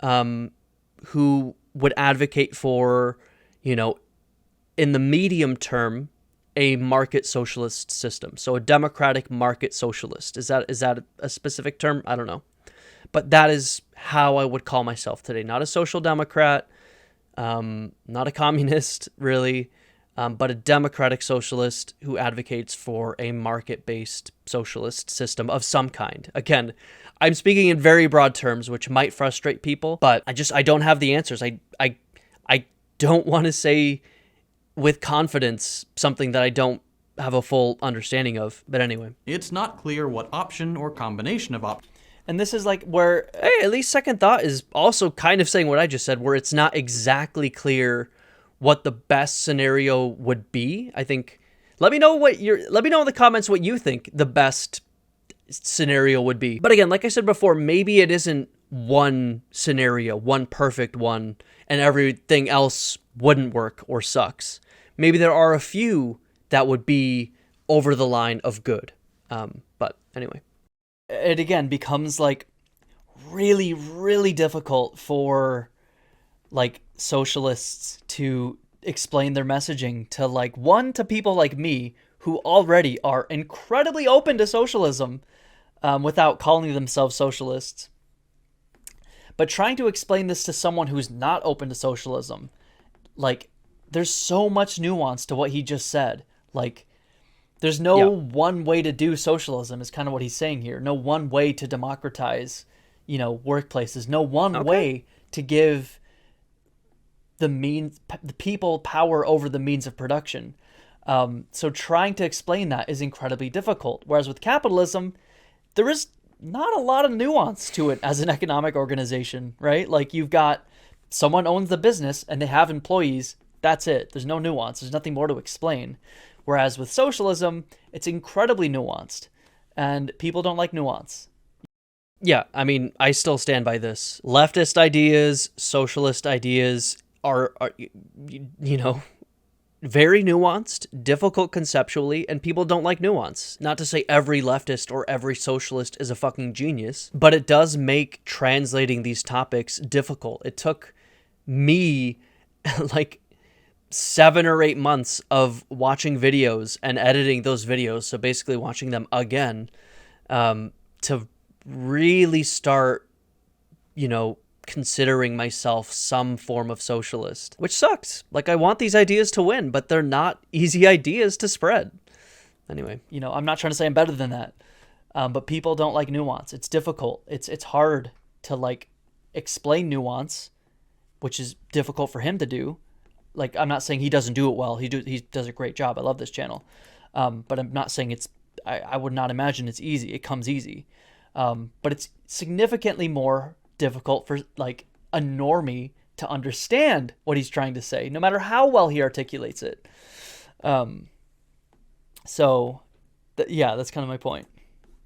who would advocate for, in the medium term, a market socialist system. So a democratic market socialist. Is that a specific term? I don't know. But that is how I would call myself today. Not a social democrat, not a communist, really, but a democratic socialist who advocates for a market-based socialist system of some kind. Again, I'm speaking in very broad terms, which might frustrate people, but I don't have the answers. I don't want to say with confidence something that I don't have a full understanding of. But anyway. It's not clear what option or combination of options. And this is like where... Hey, at least Second Thought is also kind of saying what I just said, where it's not exactly clear what the best scenario would be. I think... Let me know in the comments what you think the best scenario would be. But again, like I said before, maybe it isn't one scenario, one perfect one, and everything else wouldn't work or sucks. Maybe there are a few that would be over the line of good. But anyway. It again becomes like really, really difficult for like socialists to explain their messaging to people like me who already are incredibly open to socialism without calling themselves socialists. But trying to explain this to someone who's not open to socialism, like there's so much nuance to what he just said. Like there's no one way to do socialism is kind of what he's saying here. No one way to democratize, workplaces. No one way to give the people power over the means of production. So trying to explain that is incredibly difficult. Whereas with capitalism, there is not a lot of nuance to it as an economic organization, right? Like you've got someone owns the business and they have employees. That's it. There's no nuance. There's nothing more to explain. Whereas with socialism, it's incredibly nuanced, and people don't like nuance. Yeah, I mean, I still stand by this. Leftist ideas, socialist ideas are very nuanced, difficult conceptually, and people don't like nuance. Not to say every leftist or every socialist is a fucking genius, but it does make translating these topics difficult. It took me like 7 or 8 months of watching videos and editing those videos, so basically watching them again, to really start, considering myself some form of socialist, which sucks. Like, I want these ideas to win, but they're not easy ideas to spread. Anyway. I'm not trying to say I'm better than that, but people don't like nuance. It's difficult. It's hard to, explain nuance, which is difficult for him to do. Like, I'm not saying he doesn't do it well. He does a great job. I love this channel. But I'm not saying I would not imagine it's easy. It comes easy. But it's significantly more difficult for, a normie to understand what he's trying to say, no matter how well he articulates it. So, yeah, that's kind of my point.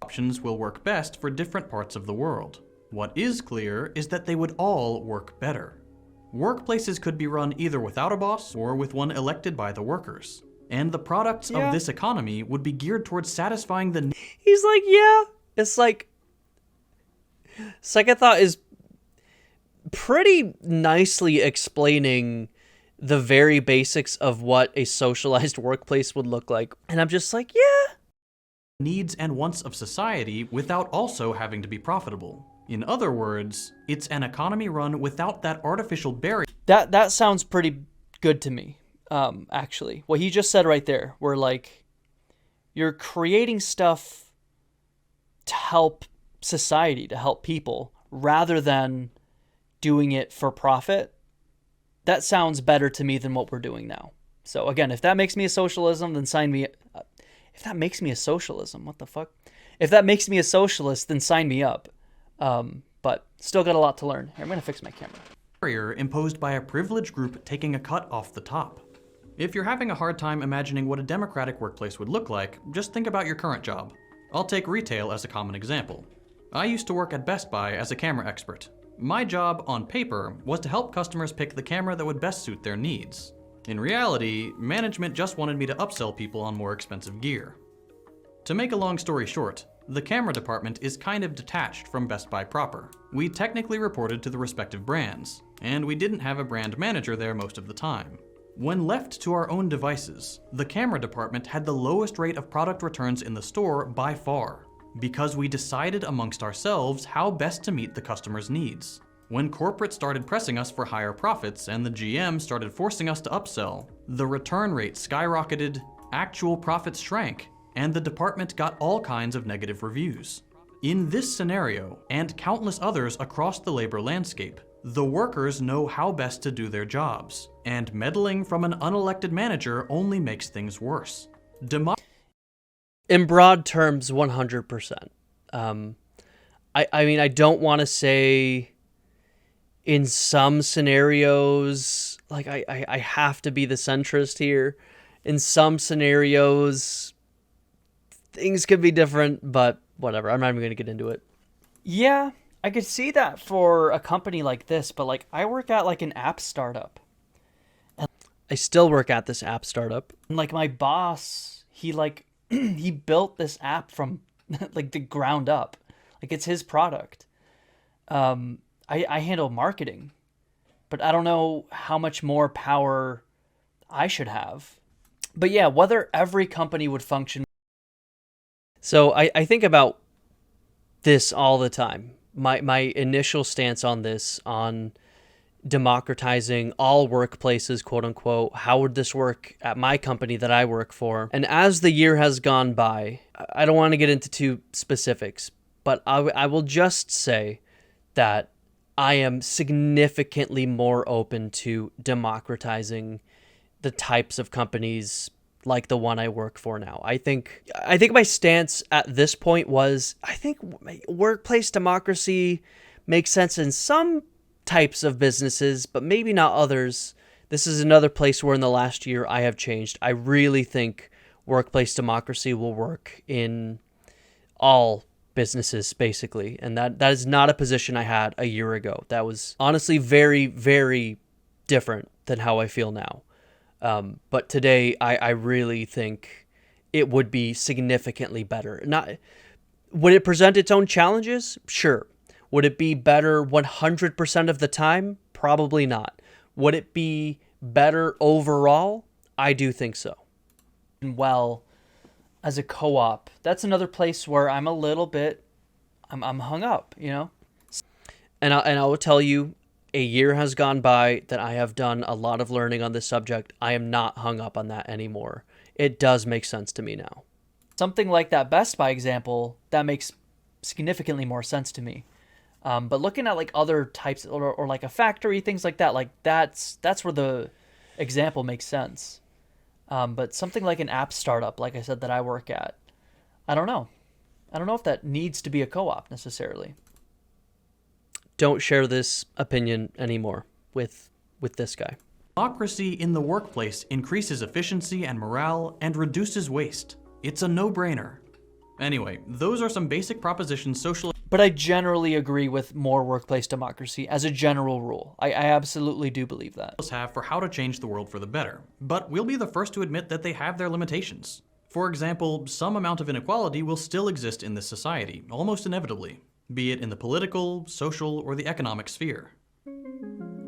Options will work best for different parts of the world. What is clear is that they would all work better. Workplaces could be run either without a boss or with one elected by the workers. And the products of this economy would be geared towards satisfying the needs. He's like, yeah. It's like, second thought is pretty nicely explaining the very basics of what a socialized workplace would look like. And I'm just like, yeah. Needs and wants of society without also having to be profitable. In other words, it's an economy run without that artificial barrier. That sounds pretty good to me, actually. What he just said right there, where like you're creating stuff to help society, to help people, rather than doing it for profit. That sounds better to me than what we're doing now. So again, if that makes me a socialism, then sign me. If that makes me a socialism, what the fuck? If that makes me a socialist, then sign me up. But still got a lot to learn. Here, I'm gonna fix my camera. Barrier imposed by a privileged group taking a cut off the top. If you're having a hard time imagining what a democratic workplace would look like, just think about your current job. I'll take retail as a common example. I used to work at Best Buy as a camera expert. My job, on paper, was to help customers pick the camera that would best suit their needs. In reality, management just wanted me to upsell people on more expensive gear. To make a long story short, the camera department is kind of detached from Best Buy proper. We technically reported to the respective brands, and we didn't have a brand manager there most of the time. When left to our own devices, the camera department had the lowest rate of product returns in the store by far, because we decided amongst ourselves how best to meet the customer's needs. When corporate started pressing us for higher profits and the GM started forcing us to upsell, the return rate skyrocketed, actual profits shrank, and the department got all kinds of negative reviews. In this scenario, and countless others across the labor landscape, the workers know how best to do their jobs, and meddling from an unelected manager only makes things worse. In broad terms, 100%. I mean, I don't want to say in some scenarios, like I have to be the centrist here. In some scenarios, things could be different, but whatever. I'm not even going to get into it. Yeah, I could see that for a company like this, but like I work at like an app startup. I still work at this app startup. And like my boss, he like he built this app from like the ground up. Like it's his product. I handle marketing, but I don't know how much more power I should have. But yeah, whether every company would function. So I think about this all the time. My initial stance on this, on democratizing all workplaces, quote unquote, how would this work at my company that I work for? And as the year has gone by, I don't want to get into too specifics, but I will just say that I am significantly more open to democratizing the types of companies like the one I work for now. I think my stance at this point was, I think workplace democracy makes sense in some types of businesses, but maybe not others. This is another place where in the last year I have changed. I really think workplace democracy will work in all businesses, basically. And that is not a position I had a year ago. That was honestly very, very different than how I feel now. But today, I really think it would be significantly better. Would it present its own challenges? Sure. Would it be better 100% of the time? Probably not. Would it be better overall? I do think so. Well, as a co-op, that's another place where I'm a little bit, I'm hung up, you know? And I will tell you, a year has gone by that I have done a lot of learning on this subject. I am not hung up on that anymore. It does make sense to me now. Something like that Best Buy example, that makes significantly more sense to me. But looking at like other types or like a factory, things like that, like that's where the example makes sense. But something like an app startup, like I said, that I work at, I don't know. I don't know if that needs to be a co-op necessarily. Don't share this opinion anymore. with this guy. Democracy in the workplace increases efficiency and morale and reduces waste. It's a no-brainer. Anyway, those are some basic propositions socialists But I generally agree with more workplace democracy as a general rule. I absolutely do believe that. have for how to change the world for the better. But we'll be the first to admit that they have their limitations. For example, some amount of inequality will still exist in this society, almost inevitably, be it in the political, social, or the economic sphere.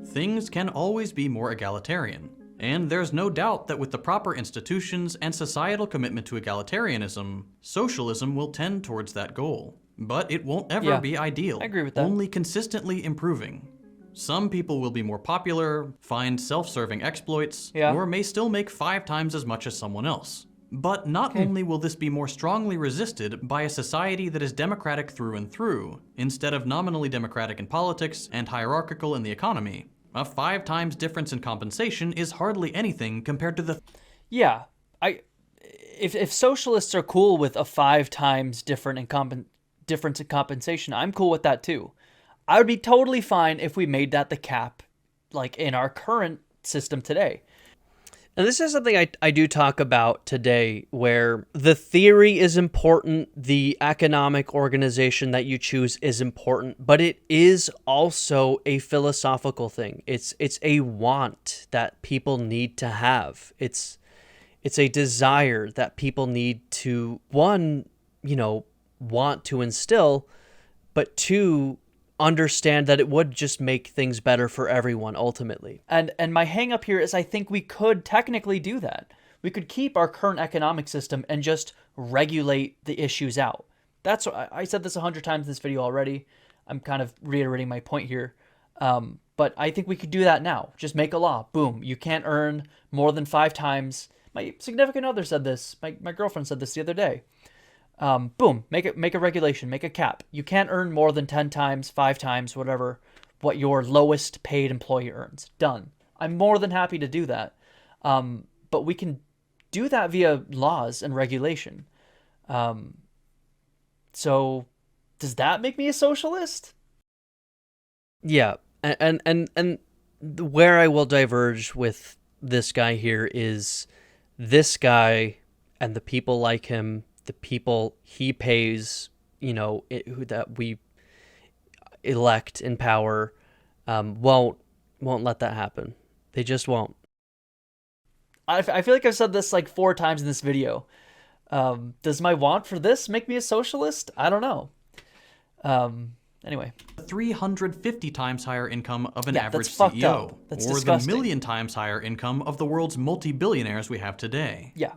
Things can always be more egalitarian. And there's no doubt that with the proper institutions and societal commitment to egalitarianism, socialism will tend towards that goal. But it won't ever be ideal. I agree with that. Only consistently improving. Some people will be more popular, find self-serving exploits, or may still make 5 times as much as someone else. But not only will this be more strongly resisted by a society that is democratic through and through, instead of nominally democratic in politics and hierarchical in the economy, a 5 times difference in compensation is hardly anything compared to the... Yeah, if socialists are cool with a 5 times difference in compensation, I'm cool with that too. I would be totally fine if we made that the cap, like in our current system today. And this is something I do talk about today, where the theory is important, the economic organization that you choose is important, but it is also a philosophical thing. It's a want that people need to have. It's a desire that people need to, one, want to instill, but two, understand that it would just make things better for everyone ultimately. And my hang up here is I think we could technically do that. We could keep our current economic system and just regulate the issues out. That's what I said this 100 times in this video already. I'm kind of reiterating my point here. But I think we could do that now. Just make a law. Boom. You can't earn more than 5 times. My significant other said this. My girlfriend said this the other day. Boom, make a regulation, make a cap. You can't earn more than 10 times, 5 times, whatever, what your lowest paid employee earns. Done. I'm more than happy to do that. But we can do that via laws and regulation. So does that make me a socialist? Yeah. And where I will diverge with this guy here is this guy and the people like him, the people he pays, that we elect in power, won't let that happen. They just won't. I feel like I've said this like 4 times in this video. Does my want for this make me a socialist? I don't know. Anyway. 350 times higher income of an average that's fucked CEO, up. That's or disgusting. the 1,000,000 times higher income of the world's multi-billionaires we have today. Yeah.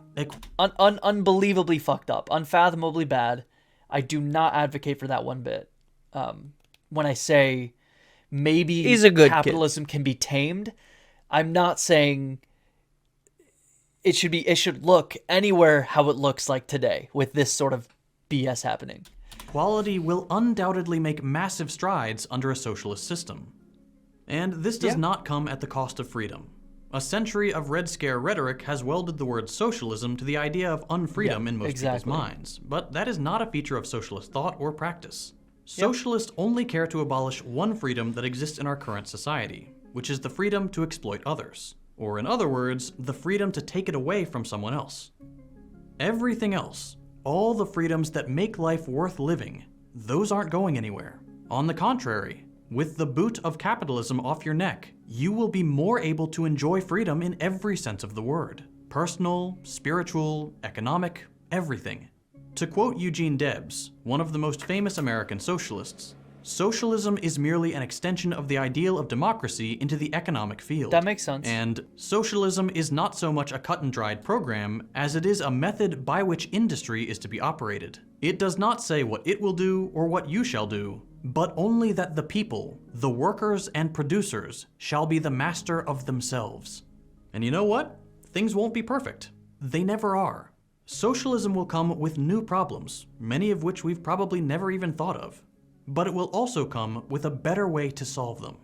Unbelievably fucked up. Unfathomably bad. I do not advocate for that one bit. When I say maybe he's a good capitalism can be tamed, I'm not saying it should look anywhere how it looks like today with this sort of BS happening. Equality will undoubtedly make massive strides under a socialist system. And this does not come at the cost of freedom. A century of Red Scare rhetoric has welded the word socialism to the idea of unfreedom in most people's minds, but that is not a feature of socialist thought or practice. Socialists only care to abolish one freedom that exists in our current society, which is the freedom to exploit others. Or in other words, the freedom to take it away from someone else. Everything else, all the freedoms that make life worth living, those aren't going anywhere. On the contrary, with the boot of capitalism off your neck, you will be more able to enjoy freedom in every sense of the word. Personal, spiritual, economic, everything. To quote Eugene Debs, one of the most famous American socialists, socialism is merely an extension of the ideal of democracy into the economic field. That makes sense. And socialism is not so much a cut and dried program as it is a method by which industry is to be operated. It does not say what it will do or what you shall do, but only that the people, the workers and producers, shall be the master of themselves. And you know what? Things won't be perfect. They never are. Socialism will come with new problems, many of which we've probably never even thought of. But it will also come with a better way to solve them.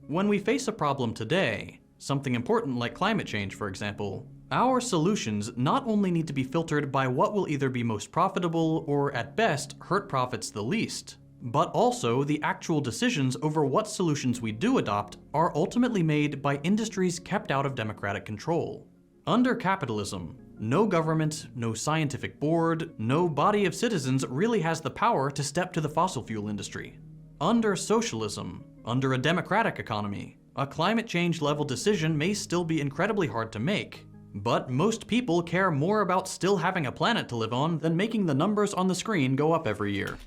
When we face a problem today, something important like climate change, for example, our solutions not only need to be filtered by what will either be most profitable or, at best, hurt profits the least, But also, the actual decisions over what solutions we do adopt are ultimately made by industries kept out of democratic control. Under capitalism, no government, no scientific board, no body of citizens really has the power to step to the fossil fuel industry. Under socialism, under a democratic economy, a climate change level decision may still be incredibly hard to make, but most people care more about still having a planet to live on than making the numbers on the screen go up every year.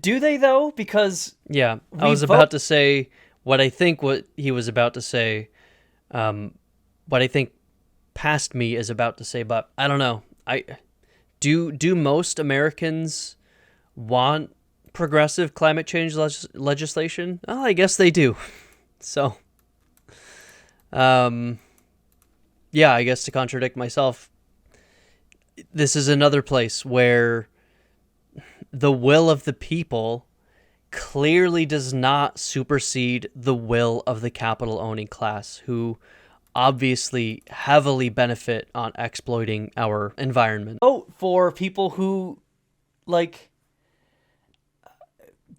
Do they, though? Because yeah, I was about to say what I think what he was about to say, what I think past me is about to say, but I don't know. Do most Americans want progressive climate change legislation? Well, I guess they do. So, yeah, I guess to contradict myself, this is another place where the will of the people clearly does not supersede the will of the capital-owning class, who obviously heavily benefit on exploiting our environment. Oh, for people who, like,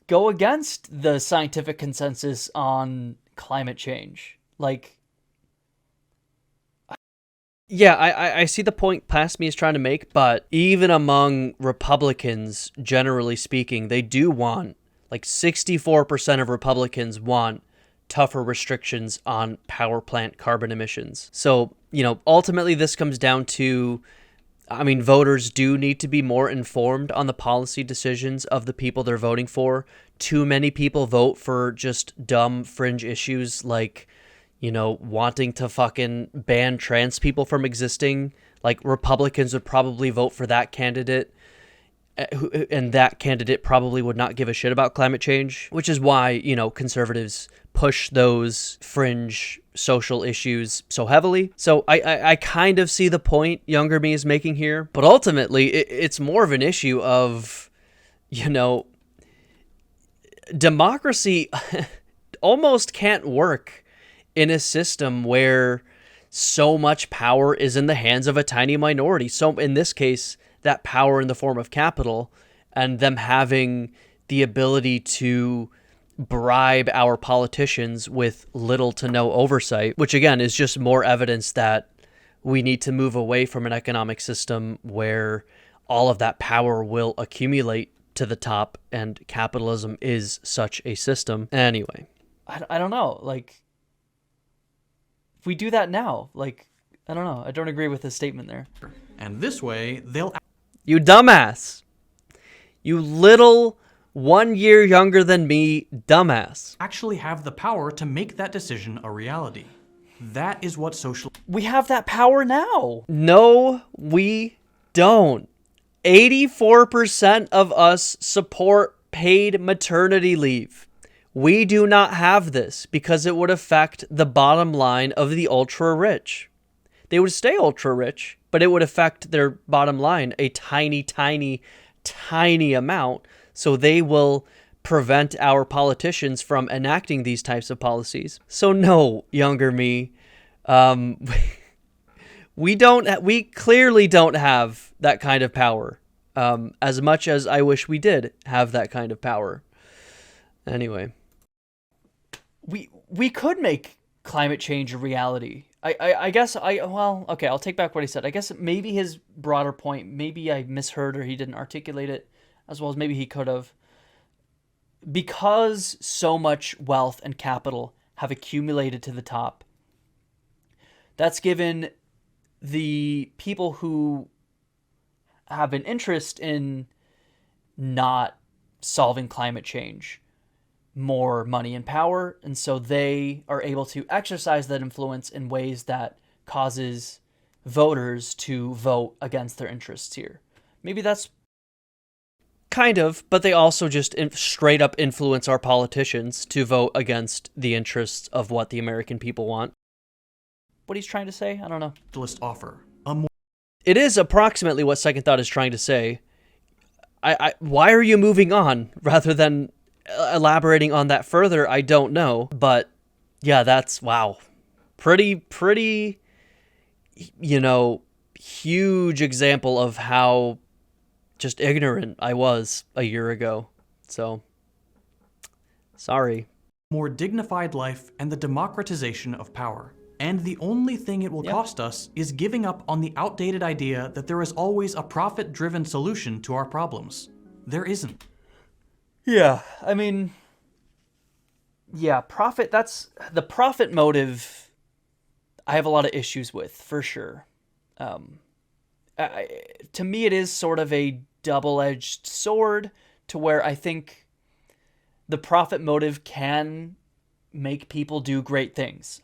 go against the scientific consensus on climate change. Like, yeah, I see the point past me is trying to make, but even among Republicans, generally speaking, they do want, like 64% of Republicans want tougher restrictions on power plant carbon emissions. So, ultimately this comes down to, voters do need to be more informed on the policy decisions of the people they're voting for. Too many people vote for just dumb fringe issues like, wanting to fucking ban trans people from existing. Like, Republicans would probably vote for that candidate, and that candidate probably would not give a shit about climate change, which is why, conservatives push those fringe social issues so heavily. So I kind of see the point younger me is making here, but ultimately it's more of an issue of, democracy almost can't work in a system where so much power is in the hands of a tiny minority. So in this case, that power in the form of capital, and them having the ability to bribe our politicians with little to no oversight, which again is just more evidence that we need to move away from an economic system where all of that power will accumulate to the top, and capitalism is such a system. Anyway. I don't know. Like, if we do that now, like, I don't know. I don't agree with his statement there. And this way, they'll... You dumbass. You little 1 year younger than me dumbass. Actually have the power to make that decision a reality. That is what social... We have that power now. No, we don't. 84% of us support paid maternity leave. We do not have this because it would affect the bottom line of the ultra rich. They would stay ultra rich, but it would affect their bottom line a tiny, tiny, tiny amount. So they will prevent our politicians from enacting these types of policies. So no, younger me, we clearly don't have that kind of power, as much as I wish we did have that kind of power. Anyway. We could make climate change a reality. I guess okay, I'll take back what he said. I guess maybe his broader point, maybe I misheard or he didn't articulate it as well as maybe he could have. Because so much wealth and capital have accumulated to the top, that's given the people who have an interest in not solving climate change more money and power, and so they are able to exercise that influence in ways that causes voters to vote against their interests here. Maybe that's kind of, but they also just straight up influence our politicians to vote against the interests of what the American people want. What he's trying to say? I don't know. Socialist offer. It is approximately what Second Thought is trying to say. Why are you moving on rather than elaborating on that further? I don't know, but yeah, that's wow, pretty huge example of how just ignorant I was a year ago. So, sorry. More dignified life and the democratization of power. And the only thing it will cost us is giving up on the outdated idea that there is always a profit-driven solution to our problems. There isn't. Yeah, I mean, yeah, profit, that's the profit motive I have a lot of issues with, for sure. To me, it is sort of a double-edged sword to where I think the profit motive can make people do great things.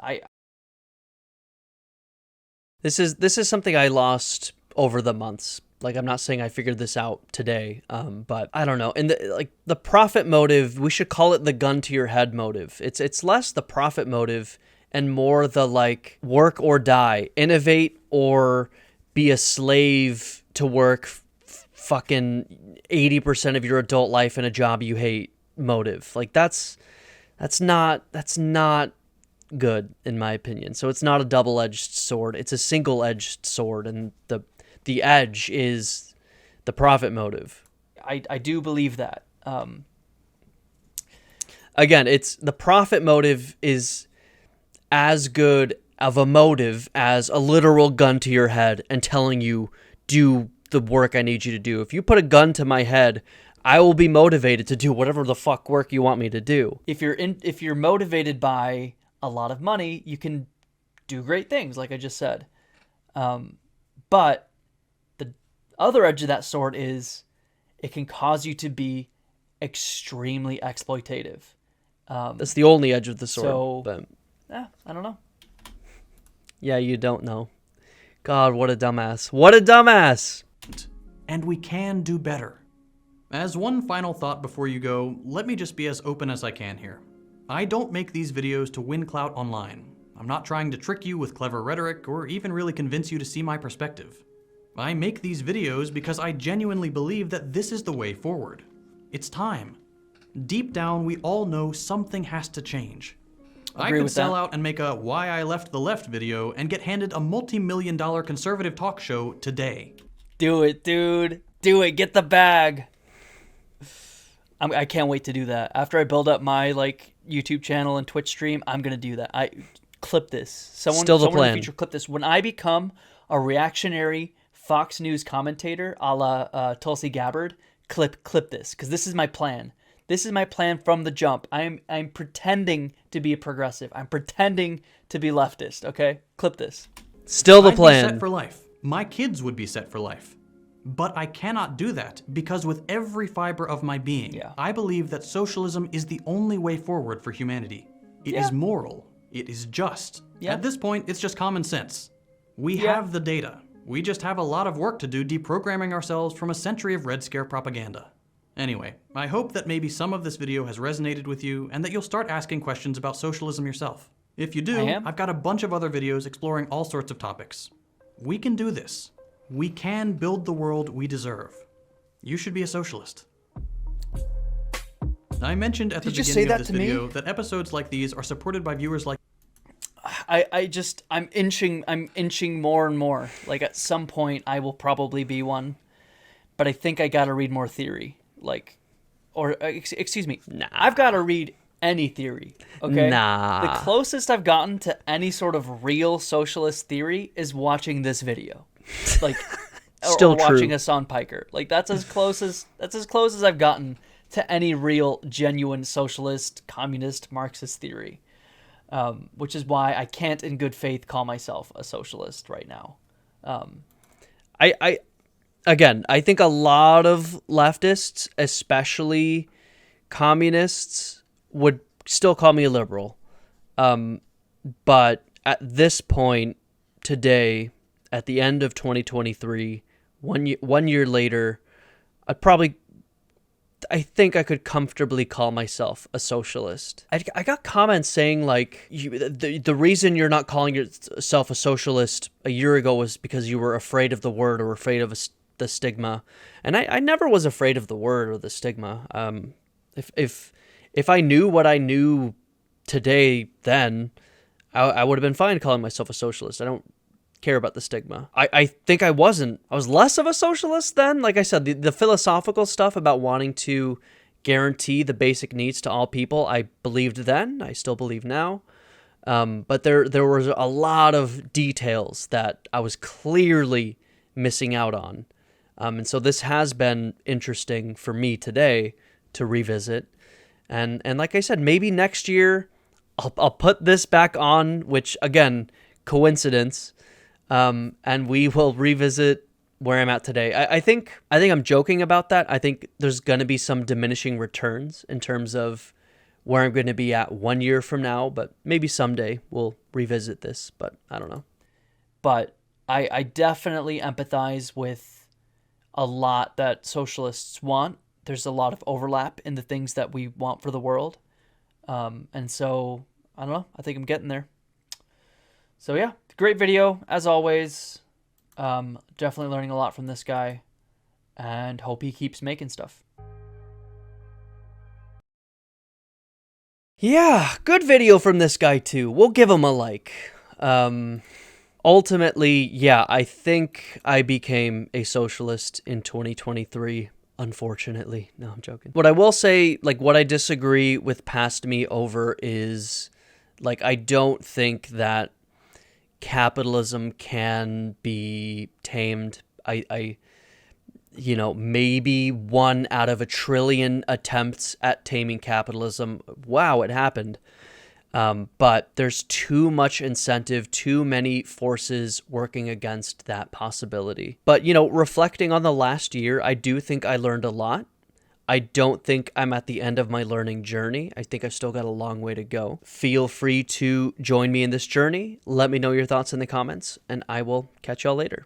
This is something I lost over the months. Like, I'm not saying I figured this out today, but I don't know. And the profit motive, we should call it the gun to your head motive. It's less the profit motive and more the like work or die, innovate or be a slave to work fucking 80% of your adult life in a job you hate motive. Like that's not good in my opinion. So it's not a double-edged sword. It's a single-edged sword, and the edge is the profit motive. I do believe that. Again, it's the profit motive is as good of a motive as a literal gun to your head and telling you, do the work I need you to do. If you put a gun to my head, I will be motivated to do whatever the fuck work you want me to do. If you're motivated by a lot of money, you can do great things, like I just said. But the other edge of that sword is it can cause you to be extremely exploitative. That's the only edge of the sword. So, but I don't know. Yeah, you don't know. God, what a dumbass. What a dumbass! And we can do better. As one final thought before you go, let me just be as open as I can here. I don't make these videos to win clout online. I'm not trying to trick you with clever rhetoric or even really convince you to see my perspective. I make these videos because I genuinely believe that this is the way forward. It's time. Deep down, we all know something has to change. I could sell out and make a Why I Left the Left video and get handed a multi-million-dollar conservative talk show today. Do it, dude. Do it. Get the bag. I can't wait to do that. After I build up my YouTube channel and Twitch stream, I'm gonna do that. I clip this. Someone in the future clip this. When I become a reactionary Fox News commentator, a la Tulsi Gabbard, clip this, because this is my plan. This is my plan from the jump. I'm pretending to be a progressive. I'm pretending to be leftist. Okay, clip this. Still the plan. I'd be set for life. My kids would be set for life. But I cannot do that because with every fiber of my being, I believe that socialism is the only way forward for humanity. It is moral. It is just. At this point, it's just common sense. We have the data. We just have a lot of work to do deprogramming ourselves from a century of Red Scare propaganda. Anyway, I hope that maybe some of this video has resonated with you and that you'll start asking questions about socialism yourself. If you do, I've got a bunch of other videos exploring all sorts of topics. We can do this. We can build the world we deserve. You should be a socialist. I mentioned at the beginning of this video that episodes like these are supported by viewers like... I'm inching more and more. Like at some point I will probably be one, but I think I gotta read more theory. Excuse me. Nah. I've gotta read any theory. Okay? Nah. The closest I've gotten to any sort of real socialist theory is watching this video. Still or watching Hassan Piker. That's as close as I've gotten to any real genuine socialist, communist, Marxist theory. Which is why I can't in good faith call myself a socialist right now. I think a lot of leftists, especially communists, would still call me a liberal. But at this point today, at the end of 2023, 1 year later, I think I could comfortably call myself a socialist. I got comments saying the reason you're not calling yourself a socialist a year ago was because you were afraid of the word or afraid of the stigma. And I never was afraid of the word or the stigma. If I knew what I knew today then, I would have been fine calling myself a socialist. I don't care about the stigma. I think I was less of a socialist then. Like I said, the philosophical stuff about wanting to guarantee the basic needs to all people. I believed then, I still believe now. But there was a lot of details that I was clearly missing out on. And so this has been interesting for me today to revisit. And like I said, maybe next year I'll put this back on, which again, coincidence. And we will revisit where I'm at today. I think I'm joking about that. I think there's going to be some diminishing returns in terms of where I'm going to be at 1 year from now, but maybe someday we'll revisit this, but I don't know. But I definitely empathize with a lot that socialists want. There's a lot of overlap in the things that we want for the world. And so, I don't know, I think I'm getting there. So yeah, great video, as always. Definitely learning a lot from this guy, and hope he keeps making stuff. Yeah, good video from this guy too. We'll give him a like. Ultimately, yeah, I think I became a socialist in 2023, unfortunately. No, I'm joking. What I will say, like, what I disagree with past me over is, like, I don't think that capitalism can be tamed. You know, maybe 1 out of a trillion attempts at taming capitalism. Wow, it happened. But there's too much incentive, too many forces working against that possibility. But, you know, reflecting on the last year, I do think I learned a lot. I don't think I'm at the end of my learning journey. I think I've still got a long way to go. Feel free to join me in this journey. Let me know your thoughts in the comments, and I will catch y'all later.